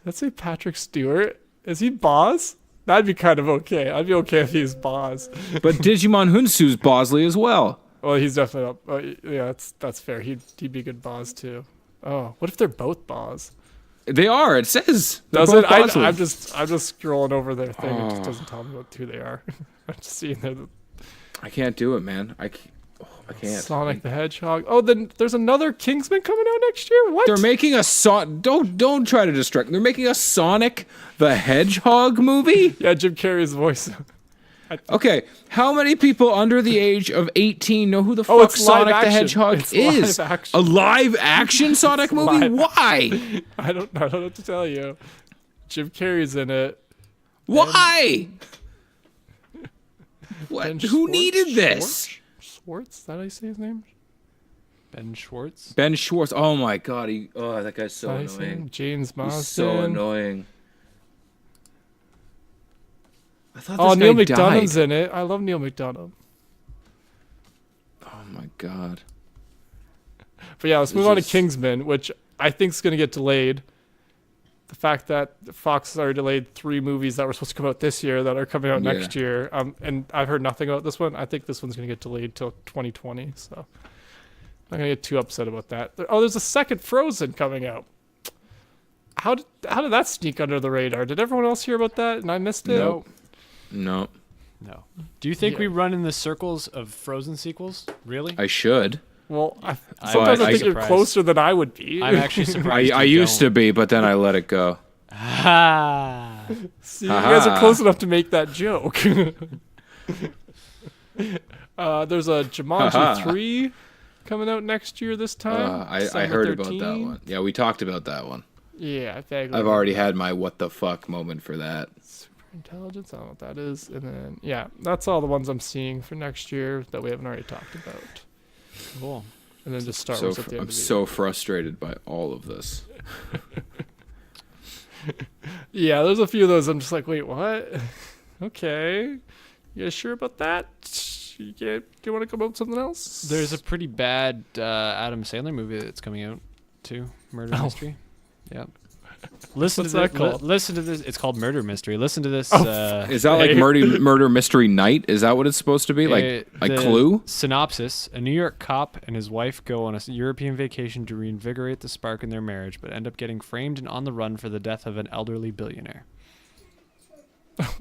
Let's say Patrick Stewart. Is he Boz? That'd be kind of okay. I'd be okay if he's Boz. But Digimon Hunsu's Bosley as well. Well, he's definitely up. Yeah, that's fair. He'd be good Boz too. Oh, what if they're both Boz? They are. It says. They're Does both it? Bosley. I'm just scrolling over their thing. It just doesn't tell me who they are. I'm just seeing their I can't do it, man. I can't. Sonic the Hedgehog. Oh, then there's another Kingsman coming out next year. What? They're making a Don't try to distract. They're making a Sonic the Hedgehog movie. Yeah, Jim Carrey's voice. Okay, how many people under the age of 18 know who the fuck it's live Sonic the action. Hedgehog It's is? live action. A live action Sonic movie? live Why? I don't know what to tell you. Jim Carrey's in it. Why? What? Ben Who Schwartz? needed this? Schwartz? Is that how you say his name? Ben Schwartz. Ben Schwartz. Oh my god. That guy's so Is that how you say him? annoying. James Marsden. He's so annoying. I thought Oh, this Neil guy McDonough's died. in it. I love Neil McDonough. Oh my god. But yeah, let's move on to is- Kingsman, which I think is going to get delayed. The fact that Fox has already delayed 3 movies that were supposed to come out this year that are coming out next year. And I've heard nothing about this one. I think this one's going to get delayed till 2020. So I'm not going to get too upset about that. Oh, there's a second Frozen coming out. How did that sneak under the radar? Did everyone else hear about that and I missed it? Nope. No. No. Do you think Yeah. we run in the circles of Frozen sequels? Really? I should. Well, I'm sometimes I think actually you're surprised. closer than I would be. I'm actually surprised. I used to be, but then I let it go. Ha! See, you guys are Aha. close enough to make that joke. There's a Jumanji Aha. 3 coming out next year this time. I December heard about 13. that one. Yeah, we talked about that one. Yeah, I think I've already had my what the fuck moment for that. Super intelligence. I don't know what that is. And then yeah, that's all the ones I'm seeing for next year that we haven't already talked about. Cool. And then just Star So Wars at the end I'm of the so frustrated by all of this. year. Yeah, there's a few of those. I'm just like, wait, what? Okay, you guys sure about that? Do you want to come up with something else? There's a pretty bad Adam Sandler movie that's coming out too. Murder Mystery. Yep. Listen What's to that this. called? Listen to this. It's called Murder Mystery. Listen to this. Is that like Hey. murder mystery night? Is that what it's supposed to be? Like the Clue? Synopsis: A New York cop and his wife go on a European vacation to reinvigorate the spark in their marriage, but end up getting framed and on the run for the death of an elderly billionaire.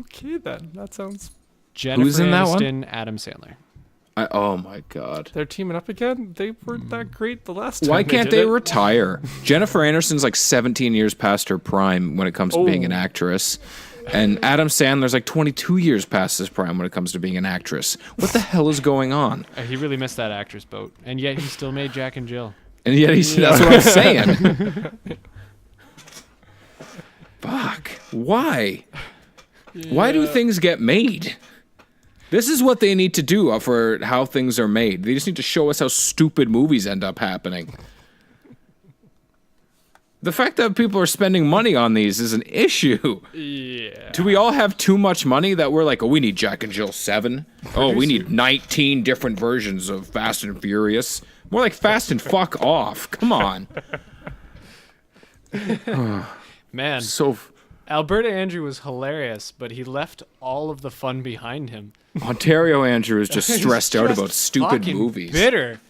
Okay, then that sounds. Jennifer in that one? Aniston, Adam Sandler. Oh my god. They're teaming up again. They weren't that great the last time. Why can't did they it. retire? Jennifer Aniston's like 17 years past her prime when it comes to being an Oh. actress. And Adam Sandler's like 22 years past his prime when it comes to being an actress. What the hell is going on? He really missed that actress boat, and yet he still made Jack and Jill. And yet that's what I'm saying. Fuck. Why? Why do Yeah. things get made? This is what they need to do for how things are made. They just need to show us how stupid movies end up happening. The fact that people are spending money on these is an issue. Yeah. Do we all have too much money that we're like, oh, we need Jack and Jill 7? Oh, we need 19 different versions of Fast and Furious. More like Fast and Fuck Off. Come on. Man, So Alberta Andrew was hilarious, but he left all of the fun behind him. Ontario Andrew is just stressed out Just about stupid fucking movies. Bitter.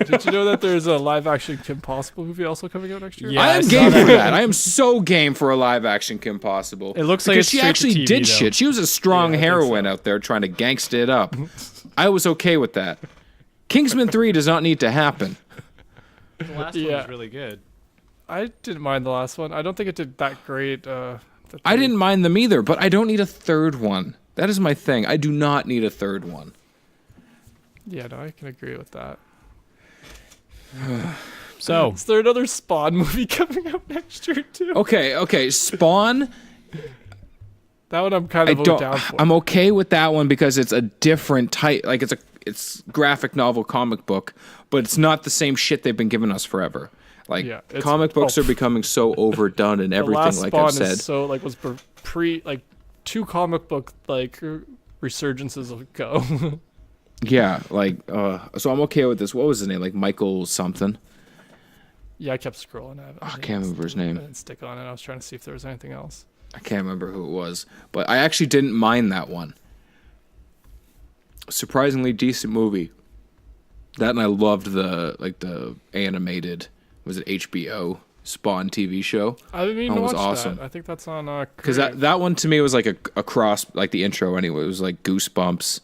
Did you know that there's a live action Kim Possible movie also coming out next year? Yeah. I I am saw game that. for that. I am so game for a live action Kim Possible. It looks like because it's she straight to actually TV, did though. shit. She was a strong Yeah, I think heroine so. out there trying to gangsta it up. I was okay with that. Kingsman 3 does not need to happen. The last one Yeah. was really good. I didn't mind the last one. I don't think it did that great. I didn't mind them either, but I don't need a third one. That is my thing. I do not need a third one. Yeah, no, I can agree with that. So, Is there another Spawn movie coming out next year too? Okay. Spawn, That one I'm kind I of don't. down for. I'm okay with that one because it's a different type. Like it's graphic novel comic book, but it's not the same shit they've been giving us forever. Like Yeah, comic books are becoming so overdone and everything. The last Like Spawn I've said, is so like was pre like 2 comic book like resurgences ago. yeah, like so I'm okay with this. What was his name? Like Michael something. Yeah, I kept scrolling. I can't remember his name. I didn't stick on it. I was trying to see if there was anything else. I can't remember who it was, but I actually didn't mind that one. Surprisingly decent movie. That, and I loved the animated, was it HBO Spawn TV show? I didn't even That watch was awesome. that. I think that's on Because that one to me was like a cross, like the intro anyway. It was like Goosebumps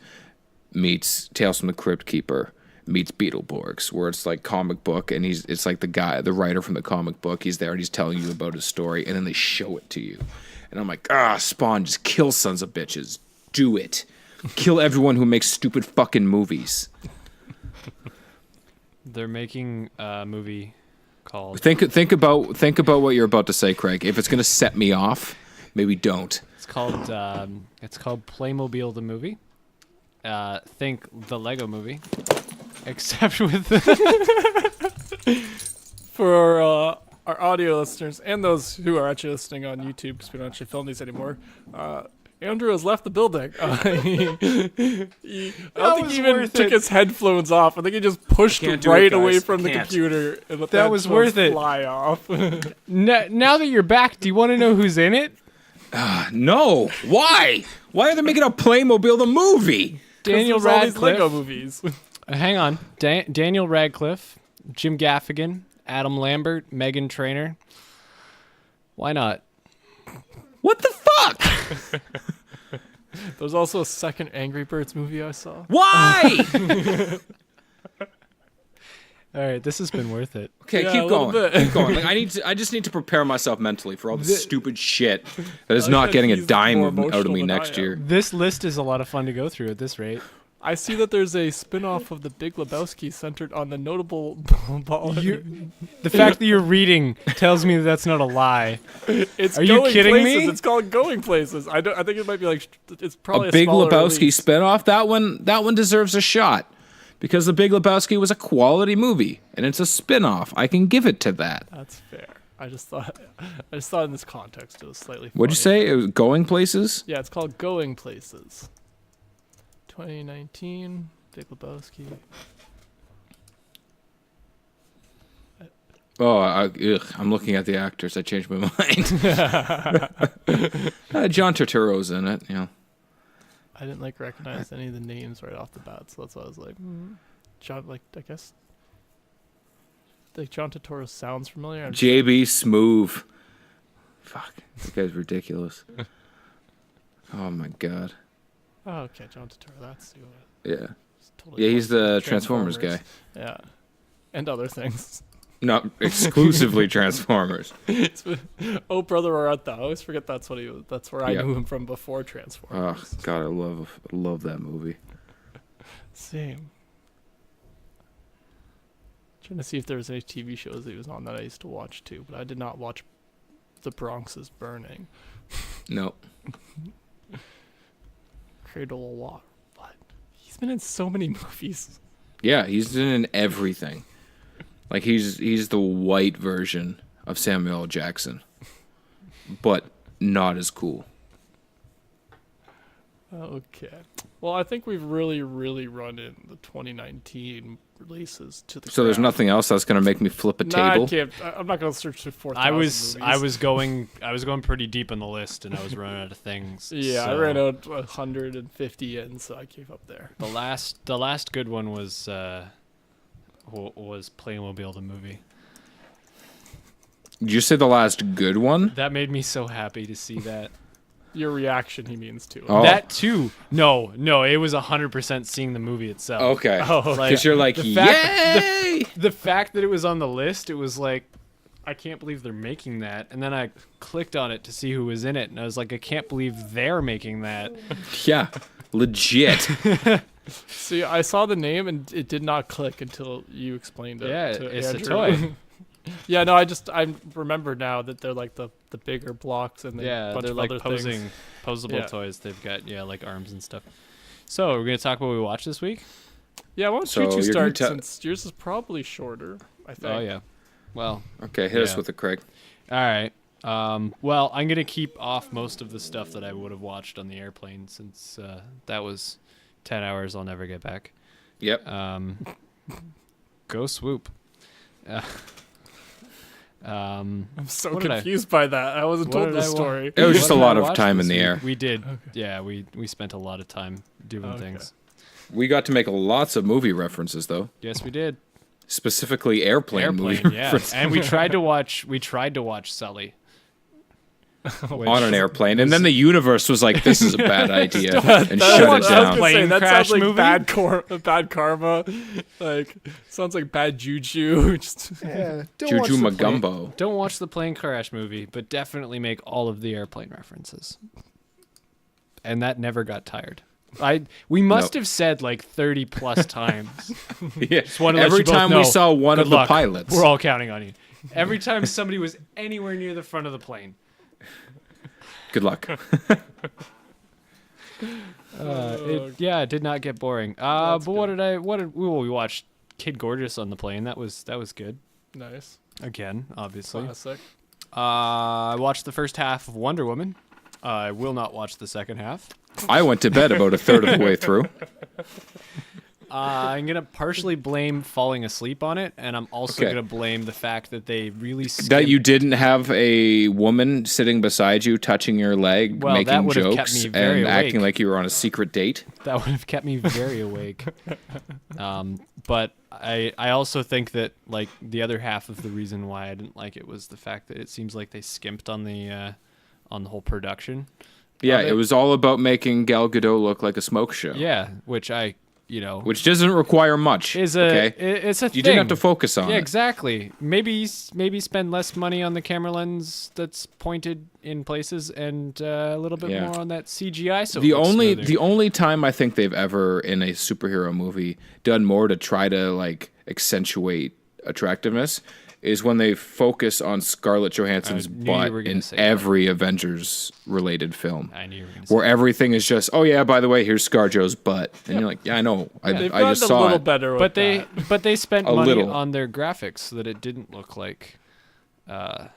meets Tales from the Crypt Keeper meets Beetleborgs, where it's like comic book, and it's like the writer from the comic book. He's there and he's telling you about his story, and then they show it to you. And I'm like, Spawn, just kill sons of bitches. Do it. Kill everyone who makes stupid fucking movies. They're making a movie called. Think about what you're about to say, Craig. If it's gonna set me off, maybe don't. It's called Playmobil the movie. Think the Lego movie, except with for our audio listeners and those who are actually listening on YouTube, because we don't actually film these anymore. Andrew has left the building. I don't think he even took his headphones off. I think he just pushed right away from the computer and let That was worth it. Fly off. Now that you're back, do you want to know who's in it? No. Why? Why are they making a Playmobil the movie? Daniel There's all these Radcliffe. Lego movies. Hang on. Daniel Radcliffe, Jim Gaffigan, Adam Lambert, Megan Trainor. Why not? What the fuck? There's also a second Angry Birds movie I saw. Why? All right, this has been worth it. Okay, Yeah, keep a little going. bit. Keep going. Like, I just need to prepare myself mentally for all this stupid shit that is not getting a he's dime more out of emotional me than I next am. year. This list is a lot of fun to go through at this rate. I see that there's a spin-off of The Big Lebowski centered on the notable baller. The fact that you're reading tells me that's not a lie. It's Are you Going kidding Places. me? It's called Going Places. I think it might be like it's probably A Big smaller Lebowski release. spinoff. That one deserves a shot because The Big Lebowski was a quality movie and it's a spinoff. I can give it to that. That's fair. I just thought in this context it was slightly. What'd you funny. say? It was Going Places? Yeah, it's called Going Places. 2019, Big Lebowski. Oh, I'm looking at the actors. I changed my mind. John Turturro's in it. Yeah. I didn't recognize any of the names right off the bat, so that's why I was like, John. Like I guess, like John Turturro sounds familiar. JB Smoove. Fuck, that guy's ridiculous. Oh my god. Oh, okay, John Turturro. That's who. Yeah. Totally Yeah, he's the Transformers. Transformers guy. Yeah, and other things. Not exclusively Transformers. Oh, Brother Where Art Thou? I always forget that's what he was. That's where I Yeah. knew him from before Oh Transformers. god, I love that movie. Same. Trying to see if there was any TV shows that he was on that I used to watch too, but I did not watch The Bronx is Burning, No. Cradle of Water. What? He's been in so many movies. Yeah, he's in everything. Like he's the white version of Samuel L. Jackson, but not as cool. Okay. Well, I think we've really run in the 2019 releases to the. So there's ground. nothing else that's gonna make me flip a Nah, table. I can't. I'm not gonna search for 4,000 I was movies. going pretty deep in the list, and I was running out of things. Yeah, I so ran out 150 in, so I gave up there. The last good one was Playmobil the movie. Did you say the last good one? That made me so happy to see that. Your reaction, he means to. Oh. That too. No, it was 100% seeing the movie itself. Okay. Oh, Because you're like, the fact- yay! The fact that it was on the list, it was like, I can't believe they're making that. And then I clicked on it to see who was in it, and I was like, I can't believe they're making that. Yeah, legit. See, I saw the name and it did not click until you explained it. Yeah, to it's a Andrew. toy. Yeah, no, I remember now that they're like the bigger blocks and Yeah, a bunch they're of like other posable Yeah. toys. They've got like arms and stuff. So we're gonna talk about what we watched this week. Yeah, why don't So you two you're gonna start since yours is probably shorter, I think. Oh yeah. Well, Okay, hit us Yeah. with it, Craig. all right. Well, I'm gonna keep off most of the stuff that I would have watched on the airplane since that was 10 hours I'll never get back. Yep. Go swoop. I'm so What did I- confused by that. I wasn't what told did the I wa- story. It was just a What did lot I of watch time in this the week? air. We did. Yeah, we spent a lot of time doing Okay. things. We got to make lots of movie references, though. Yes, we did. Specifically airplane movie Yeah. references And we tried to watch Sully. Which- on an airplane. And then the universe was like, this is a bad idea, and That's shut what it I was down. gonna say. Plane That crash sounds like movie? bad karma. Like sounds like bad juju. Just Juju Magumbo. Don't watch the plane crash movie, but definitely make all of the airplane references. And that never got tired. We must Nope. have said like 30 plus times. Yeah. wanna let Every you both time know, we saw one Good of the luck. pilots. We're all counting on you. Every time somebody was anywhere near the front of the plane. Good luck. It did not get boring. But we watched Kid Gorgeous on the plane. That was good. nice. Again, obviously. Classic. I watched the first half of Wonder Woman. I will not watch the second half. I went to bed about a third of the way through. I'm gonna partially blame falling asleep on it, and I'm also Okay. gonna blame the fact that they really That you didn't have a woman sitting beside you, touching your leg, Well, that making would have kept jokes, me very and acting awake. like you were on a secret date. That would have kept me very awake. But I also think that like the other half of the reason why I didn't like it was the fact that it seems like they skimped on the whole production. Yeah, of it was all about making Gal Gadot look like a smoke show. Yeah, which Which doesn't require much. is okay? it's a You thing. didn't have to focus on Yeah, it. exactly. Maybe spend less money on the camera lens that's pointed in places, and a little bit Yeah. more on that CGI. So it The looks only smoother. the only time I think they've ever in a superhero movie done more to try to like accentuate attractiveness is when they focus on Scarlett Johansson's I knew you butt were gonna in say that. every Avengers related film. I knew you were gonna say Where everything is just, oh yeah, by the way, here's ScarJo's butt, and you're like, yeah, I know, They've I gotten just a saw little it. better with but that. they spent A money little. on their graphics so that it didn't look like Yeah,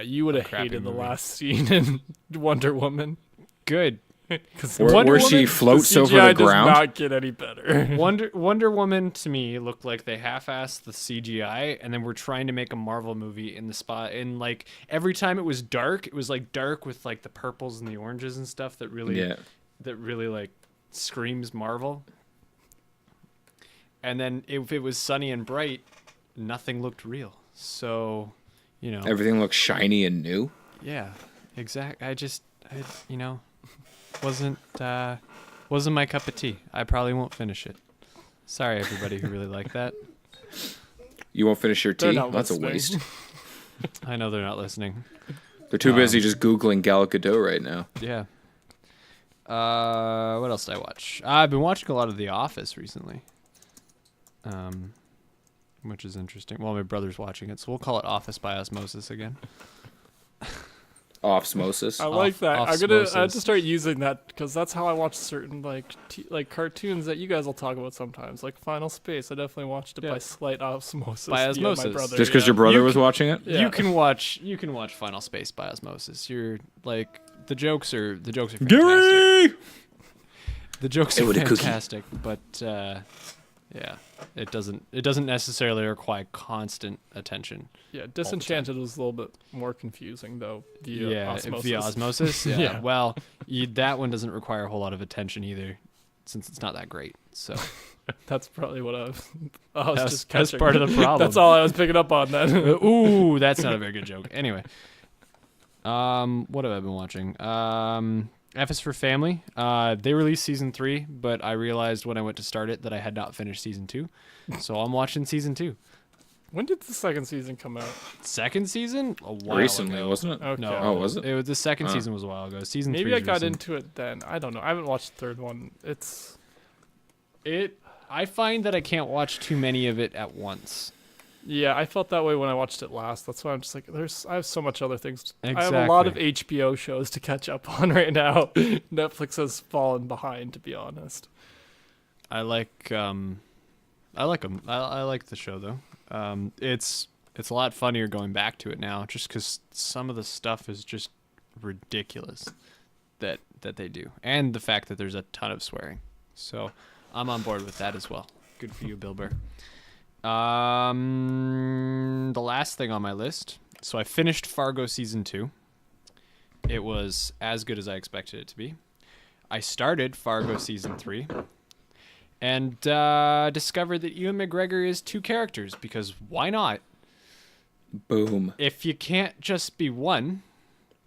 you would have crappy hated the movie. last scene in Wonder Woman. good. Because Where she floats over the ground. does not get any better. Wonder Woman to me looked like they half-assed the CGI, and then we're trying to make a Marvel movie in the spot. And like every time it was dark, it was like dark with like the purples and the oranges and stuff that really like screams Marvel. And then if it was sunny and bright, nothing looked real. So, Everything looks shiny and new. yeah, exact. I wasn't my cup of tea. I probably won't finish it. Sorry, everybody who really liked that. You won't finish your They're tea? not That's a listening. waste. I know they're not listening. They're too busy just Googling Gal Gadot right now. Yeah. What else did I watch? I've been watching a lot of The Office recently. Which is interesting. Well, my brother's watching it, so we'll call it Office by Osmosis again. Osmosis. I like that. I have Osmosis. to start using that because that's how I watch certain like cartoons that you guys will talk about sometimes, like Final Space. I definitely watched it Yeah. by slight osmosis. By via osmosis. my brother, Just because your brother was watching it? Yeah. You can watch Final Space by Osmosis. You're like the jokes are fantastic. The jokes Hey, are with a cookie. fantastic, but yeah, it doesn't necessarily require constant attention. Yeah, Disenchanted was a little bit more confusing though. Via Osmosis. osmosis. Yeah. Yeah. Well, that one doesn't require a whole lot of attention either, since it's not that great. So That's probably what I was just that's catching. part of the problem. That's all I was picking up on then. Ooh, that's not a very good joke. Anyway, what have I been watching? F is for Family. They released season 3, but I realized when I went to start it that I had not finished season 2, so I'm watching season 2. When did the second season come out? Second season? A while Recently, ago. wasn't it? Okay. No. Oh, was it? The second season was a while ago. Season Maybe 3 I is got recent. into it then. I don't know. I haven't watched the third one. I find that I can't watch too many of it at once. Yeah, I felt that way when I watched it last. That's why I'm just like, I have so much other things. I have a lot of Exactly. HBO shows to catch up on right now. Netflix has fallen behind, to be honest. I like them. I like the show though. It's a lot funnier going back to it now, just because some of the stuff is just ridiculous that they do, and the fact that there's a ton of swearing. So I'm on board with that as well. Good for you, Bill Burr. The last thing on my list. So I finished Fargo season 2. It was as good as I expected it to be. I started Fargo season 3 and discovered that Ewan McGregor is 2 characters, because why not? Boom. If you can't just be one,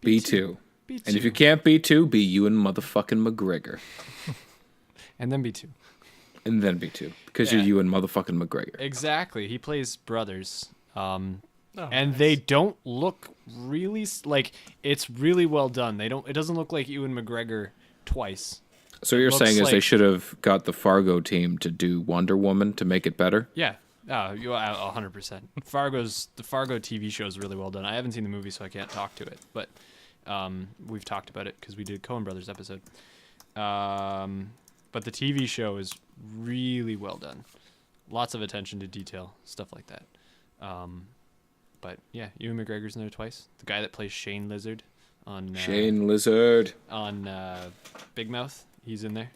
Be two. be 2. And if you can't be 2, be Ewan motherfucking McGregor. And then be 2. And then be 2. Because Yeah. you're Ewan motherfucking McGregor. Exactly. He plays brothers. And nice. they don't look really like, it's really well done. It doesn't look like Ewan McGregor twice. So what you're looks saying is they like- should have got the Fargo team to do Wonder Woman to make it better? Yeah. 100%. The Fargo TV show is really well done. I haven't seen the movie, so I can't talk to it, but we've talked about it because we did Coen Brothers episode. But the TV show is really well done. Lots of attention to detail, stuff like that. But yeah, Ewan McGregor's in there twice. The guy that plays Shane Lizard on Shane Lizard. on Big Mouth, he's in there.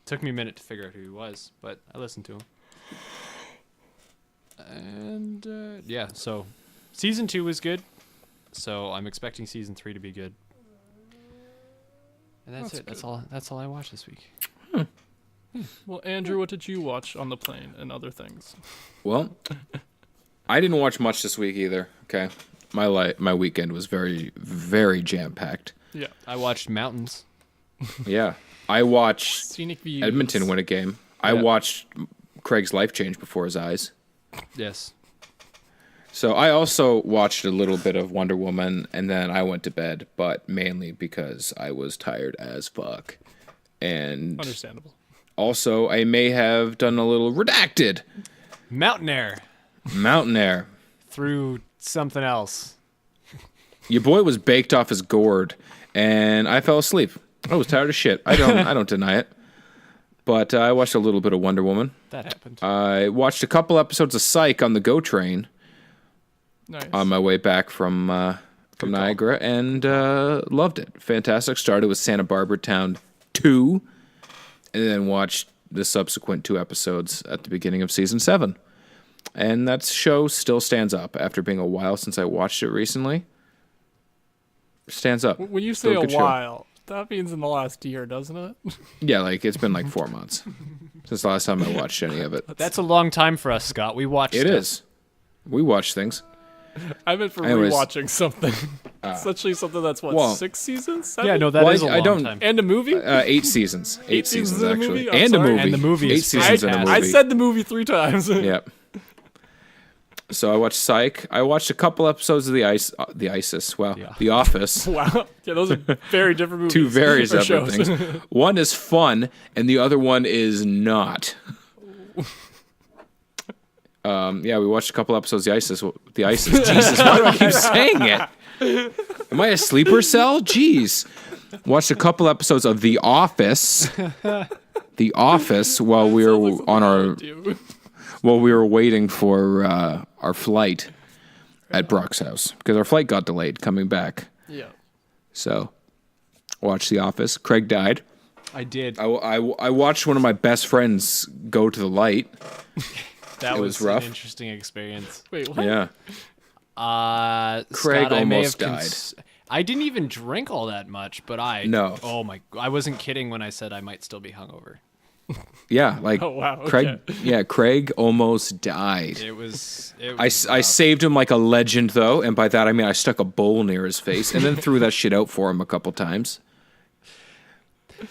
Took me a minute to figure out who he was, but I listened to him. And yeah, so season 2 was good. So I'm expecting season 3 to be good. And that's it. That's all I watched this week. Well, Andrew, what did you watch on the plane and other things? Well, I didn't watch much this week either. Okay. My weekend was very, very jam-packed. Yeah. I watched Mountains. Yeah. I watched Scenic views. Edmonton win a game. I Yeah. watched Craig's life change before his eyes. Yes. So I also watched a little bit of Wonder Woman, and then I went to bed, but mainly because I was tired as fuck. And Understandable. also, I may have done a little redacted Mountain Air Mountain Air. through something else. Your boy was baked off his gourd, and I fell asleep. I was tired as shit. I don't deny it. But I watched a little bit of Wonder Woman. That happened. I watched a couple episodes of Psych on the GO train Nice. on my way back from Niagara, and loved it. Fantastic. Started with Santa Barbara Town 2, and then watched the subsequent 2 episodes at the beginning of season 7. And that show still stands up after being a while since I watched it recently. Stands up. When you Still say a good show. while, that means in the last year, doesn't it? Yeah, like it's been like 4 months since the last time I watched any of it. That's a long time for us, Scott. We watched It is. We watch things. I meant for Anyways. rewatching something. Essentially something that's, what, Well- 6 seasons? 7? Yeah, no, that is Well, a I long don't- time. And a movie? 8 seasons. 8 seasons seasons, in a actually. movie? I'm And a sorry. movie. And the movie 8 is seasons in a movie. I said the movie 3 times. Yep. So I watched Psych. I watched a couple episodes of The ISIS. Wow. Yeah. The Office. Wow. Yeah, those are very different movies. 2 very or separate shows. things. One is fun, and the other one is not. Yeah, we watched a couple episodes of The ISIS. Jesus, why do I keep saying it? Am I a sleeper cell? Jeez. Watched a couple episodes of The Office. The Office while we were Sounds like on something I our would do. while we were waiting for our flight at Brock's house because our flight got delayed coming back. Yeah. So, watched The Office. Craig died. I did. I watched one of my best friends go to the light. That it was rough. an interesting experience. Wait, what? Yeah. Scott, Craig I may almost have I didn't even drink all that much, but No. Oh my! I wasn't kidding when I said I might still be hungover. Yeah, like Oh, wow, Craig. okay. Yeah, Craig almost died. It was. It I was saved him like a legend though, and by that I mean I stuck a bowl near his face and then threw that shit out for him a couple times.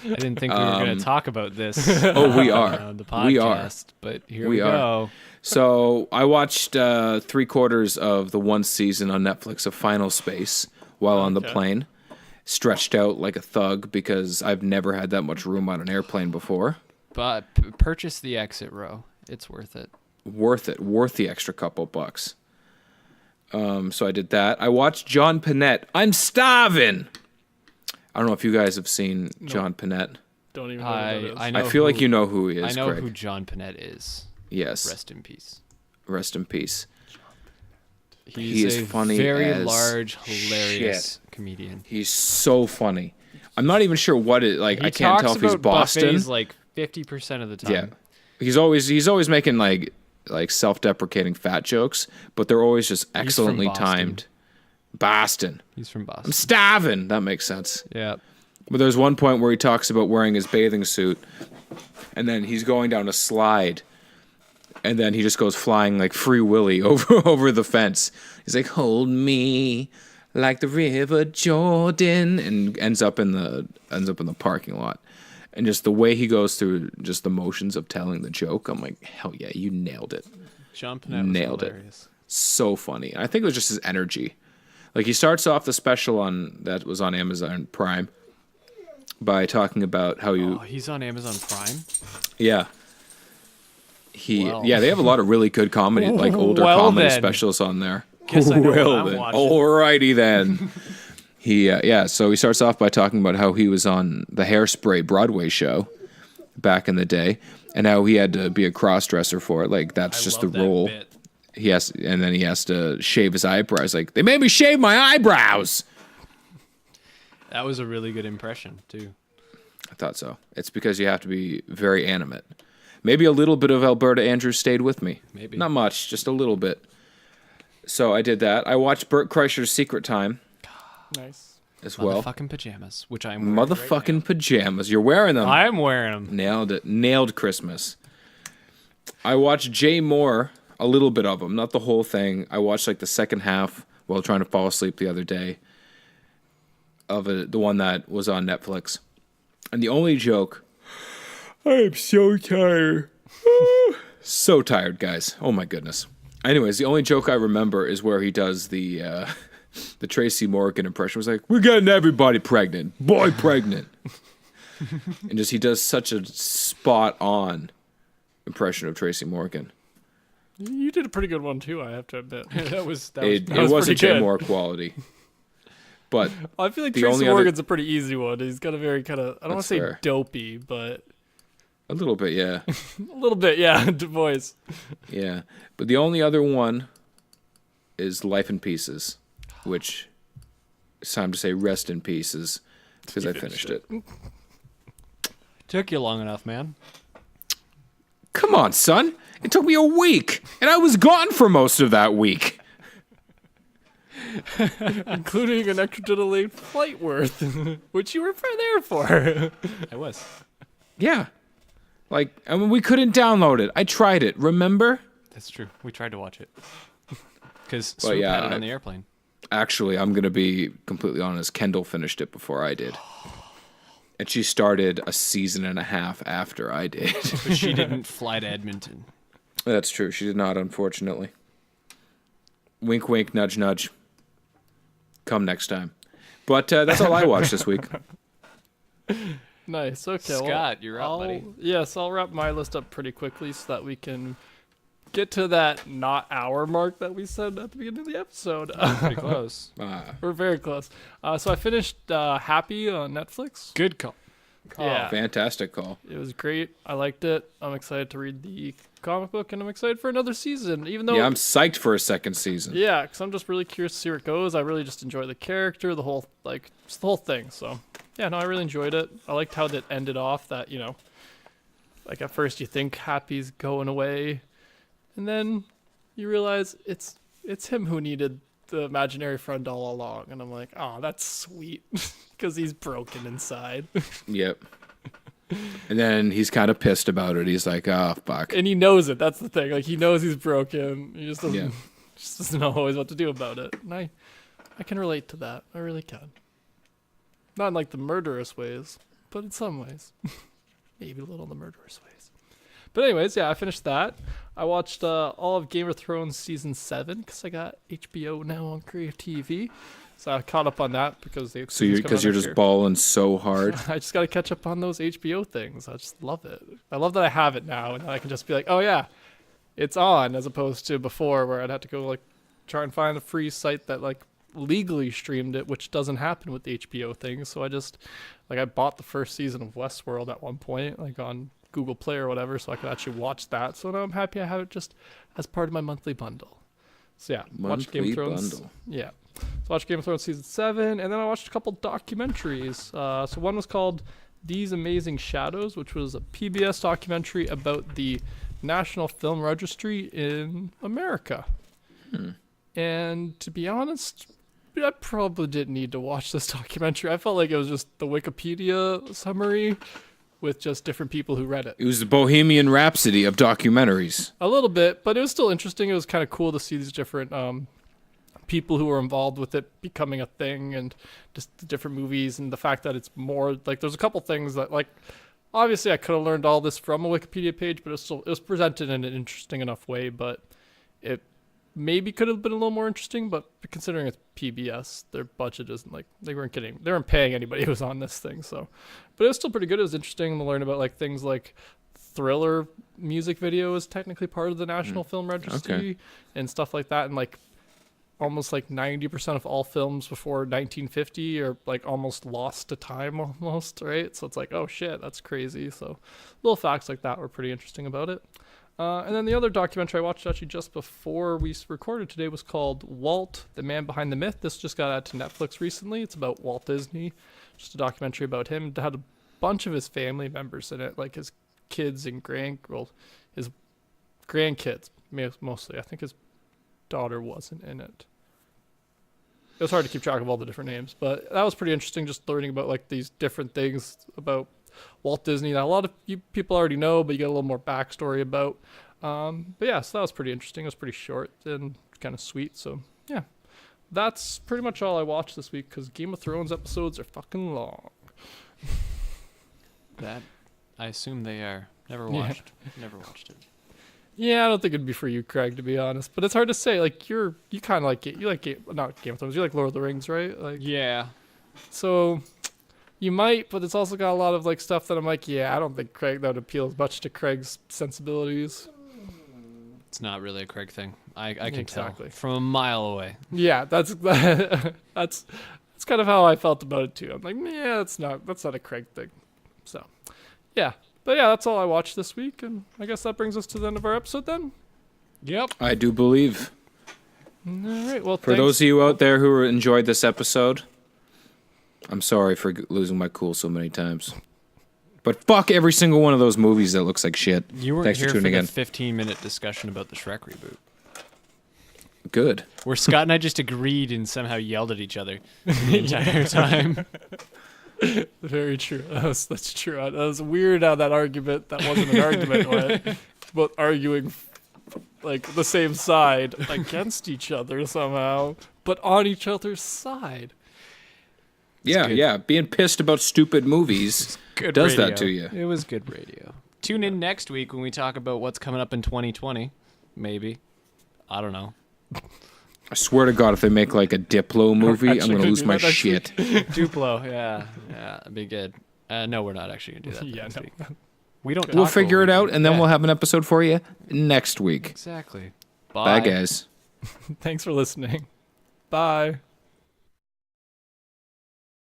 I didn't think we were going to talk about this. Oh, we are. On the podcast, We are. But here We we are. go. So I watched 3/4 of the 1 season on Netflix of Final Space while on the Okay. plane, stretched out like a thug because I've never had that much room on an airplane before. But purchase the exit row. It's worth it. Worth it, worth the extra couple bucks. So I did that. I watched John Panette. I'm starving. I don't know if you guys have seen John Panette. don't even know who that is. I know. I feel like you know who he is. I know Craig. who John Panette is. Yes. Rest in peace. Rest in peace. He's is a funny very as large, hilarious shit. comedian. He's so funny. I'm not even sure what it like. He I can't tell talks if he's about Boston. buffets like 50% of the time. Yeah, he's always making like self-deprecating fat jokes, but they're always just excellently Boston. timed. Boston. He's from Boston. I'm starving. That makes sense. Yeah. But there's one point where he talks about wearing his bathing suit, and then he's going down a slide, and then he just goes flying like Free Willy over the fence. He's like, "Hold me like the River Jordan," and ends up in the parking lot. And just the way he goes through just the motions of telling the joke, I'm like, hell yeah, you nailed it. John Panette was Nailed it. hilarious. So funny. And I think it was just his energy. Like he starts off the special that was on Amazon Prime by talking about how Oh, he's on Amazon Prime? yeah. Well. Yeah, they have a lot of really good comedy, like older Well comedy then. specials on there. Guess I know what Well I'm then. watching. Alrighty then. So he starts off by talking about how he was on the Hairspray Broadway show back in the day, and how he had to be a cross-dresser for it. Like that's just the love that role. bit. And then he has to shave his eyebrows. Like they made me shave my eyebrows. That was a really good impression, too. I thought so. It's because you have to be very animate. Maybe a little bit of Alberta Andrews stayed with me. Maybe. Not much, just a little bit. So I did that. I watched Burt Kreischer's Secret Time Nice. as well. Motherfucking pajamas, which I'm wearing right Motherfucking pajamas. You're wearing them. now. I'm wearing them. Nailed it. Nailed Christmas. I watched Jay Moore, a little bit of him, not the whole thing. I watched like the second half while trying to fall asleep the other day of the one that was on Netflix. And the only joke, I am so tired. So tired, guys. Oh my goodness. Anyways, the only joke I remember is where he does the Tracy Morgan impression. It was like, we're getting everybody pregnant. Boy pregnant. And just he does such a spot on impression of Tracy Morgan. You did a pretty good one too, I have to admit. that was It was was a pretty Jay good. Moore quality. But I feel like The Tracy only other- Morgan's a pretty easy one. He's got a very kind of, I don't want That's to say fair. dopey, but a little bit, yeah. a little bit, yeah, voice. Yeah. But the only other one is Life in Pieces, which it's time to say rest in pieces because I finished it. Took you long enough, man. Come on, son. It took me a week, and I was gone for most of that week. Including an extra delayed flight worth, which you were there for. I was. Yeah. Like, I mean, we couldn't download it. I tried it, remember? That's true. We tried to watch it. Because Well, Swoop yeah, had it on the airplane. Actually, I'm going to be completely honest. Kendall finished it before I did. And she started a season and a half after I did. But she didn't fly to Edmonton. That's true. She did not, unfortunately. Wink, wink, nudge, nudge. Come next time. But that's all I watched this week. Nice. Okay. Scott, you're up, buddy. Yes, I'll wrap my list up pretty quickly so that we can get to that not hour mark that we said at the beginning of the episode. Pretty close. We're very close. So I finished Happy on Netflix. Good call. Yeah, Fantastic call. it was great. I liked it. I'm excited to read the comic book, and I'm excited for another season. Even though, Yeah, I'm psyched for a second season. yeah, because I'm just really curious to see where it goes. I really just enjoy the character, the whole just the whole thing. So yeah, no, I really enjoyed it. I liked how that ended off. That like at first you think Happy's going away, and then you realize it's him who needed the imaginary friend all along. And I'm like, oh, that's sweet, because he's broken inside. Yep. And then he's kind of pissed about it. He's like, oh, fuck. And he knows it. That's the thing. Like, he knows he's broken. He just doesn't, Yeah. just doesn't know always what to do about it. And I can relate to that. I really can. Not in like the murderous ways, but in some ways. Maybe a little in the murderous ways. But anyways, yeah, I finished that. I watched all of Game of Thrones season 7 because I got HBO now on Crave TV. So I caught up on that because they. So you're just balling so hard. I just got to catch up on those HBO things. I just love it. I love that I have it now, and I can just be like, oh yeah, it's on, as opposed to before where I'd have to go like try and find a free site that like legally streamed it, which doesn't happen with the HBO thing. So I bought the first season of Westworld at one point, like on Google Play or whatever, so I could actually watch that. So now I'm happy I have it just as part of my monthly bundle. So yeah, watched Game of Thrones. Bundle. Yeah, so watched Game of Thrones season 7, and then I watched a couple documentaries. So one was called These Amazing Shadows, which was a PBS documentary about the National Film Registry in America. And to be honest, I probably didn't need to watch this documentary. I felt like it was just the Wikipedia summary with just different people who read it. It was the Bohemian Rhapsody of documentaries. A little bit, but it was still interesting. It was kind of cool to see these different people who were involved with it becoming a thing, and just the different movies, and the fact that it's more like there's a couple things that, like, obviously I could have learned all this from a Wikipedia page, but it was presented in an interesting enough way. But it maybe could have been a little more interesting, but considering it's PBS, their budget isn't like they weren't paying anybody who was on this thing. So, but it was still pretty good. It was interesting to learn about like things like Thriller music video is technically part of the National Film Registry and stuff like that, and like almost like 90% of all films before 1950 are like almost lost to time almost, right? So it's like, oh shit, that's crazy. So little facts like that were pretty interesting about it. And then the other documentary I watched actually just before we recorded today was called Walt, the Man Behind the Myth. This just got added to Netflix recently. It's about Walt Disney, just a documentary about him. It had a bunch of his family members in it, like his kids and his grandkids mostly. I think his daughter wasn't in it. It was hard to keep track of all the different names, but that was pretty interesting, just learning about like these different things about Walt Disney that a lot of people already know, but you get a little more backstory about. But yeah, so that was pretty interesting. It was pretty short and kind of sweet. So yeah, that's pretty much all I watched this week, because Game of Thrones episodes are fucking long. That, I assume they are. Never watched. Never watched it. Yeah, I don't think it'd be for you, Craig, to be honest. But it's hard to say. Like you kind of like it. You like not Game of Thrones. You like Lord of the Rings, right? Like Yeah. So you might, but it's also got a lot of like stuff that I'm like, yeah, I don't think that would appeal as much to Craig's sensibilities. It's not really a Craig thing. I can Exactly. tell from a mile away. Yeah, that's kind of how I felt about it too. I'm like, yeah, that's not a Craig thing. So, yeah. But yeah, that's all I watched this week, and I guess that brings us to the end of our episode then. Yep. I do believe. All right. Well, For those of you out there who enjoyed this episode, I'm sorry for losing my cool so many times. But fuck every single one of those movies that looks like shit. You weren't Thanks here for for tuning the in. 15-minute discussion about the Shrek reboot, Good. where Scott and I just agreed and somehow yelled at each other the entire time. Very true. That's true. That was weird how that wasn't an argument, went, but arguing like the same side against each other somehow, but on each other's side. Yeah, good. yeah. Being pissed about stupid movies does radio. that to you. It was good radio. Tune in next week when we talk about what's coming up in 2020. Maybe. I don't know. I swear to God, if they make like a Diplo movie, I'm Actually, going to could lose do my that next shit. Duplo, yeah, that'd be good. No, we're not actually gonna do that. Yeah, next no. week. We don't. We'll talk figure over it out, and then Yeah. we'll have an episode for you next week. Exactly. Bye guys. Thanks for listening. Bye.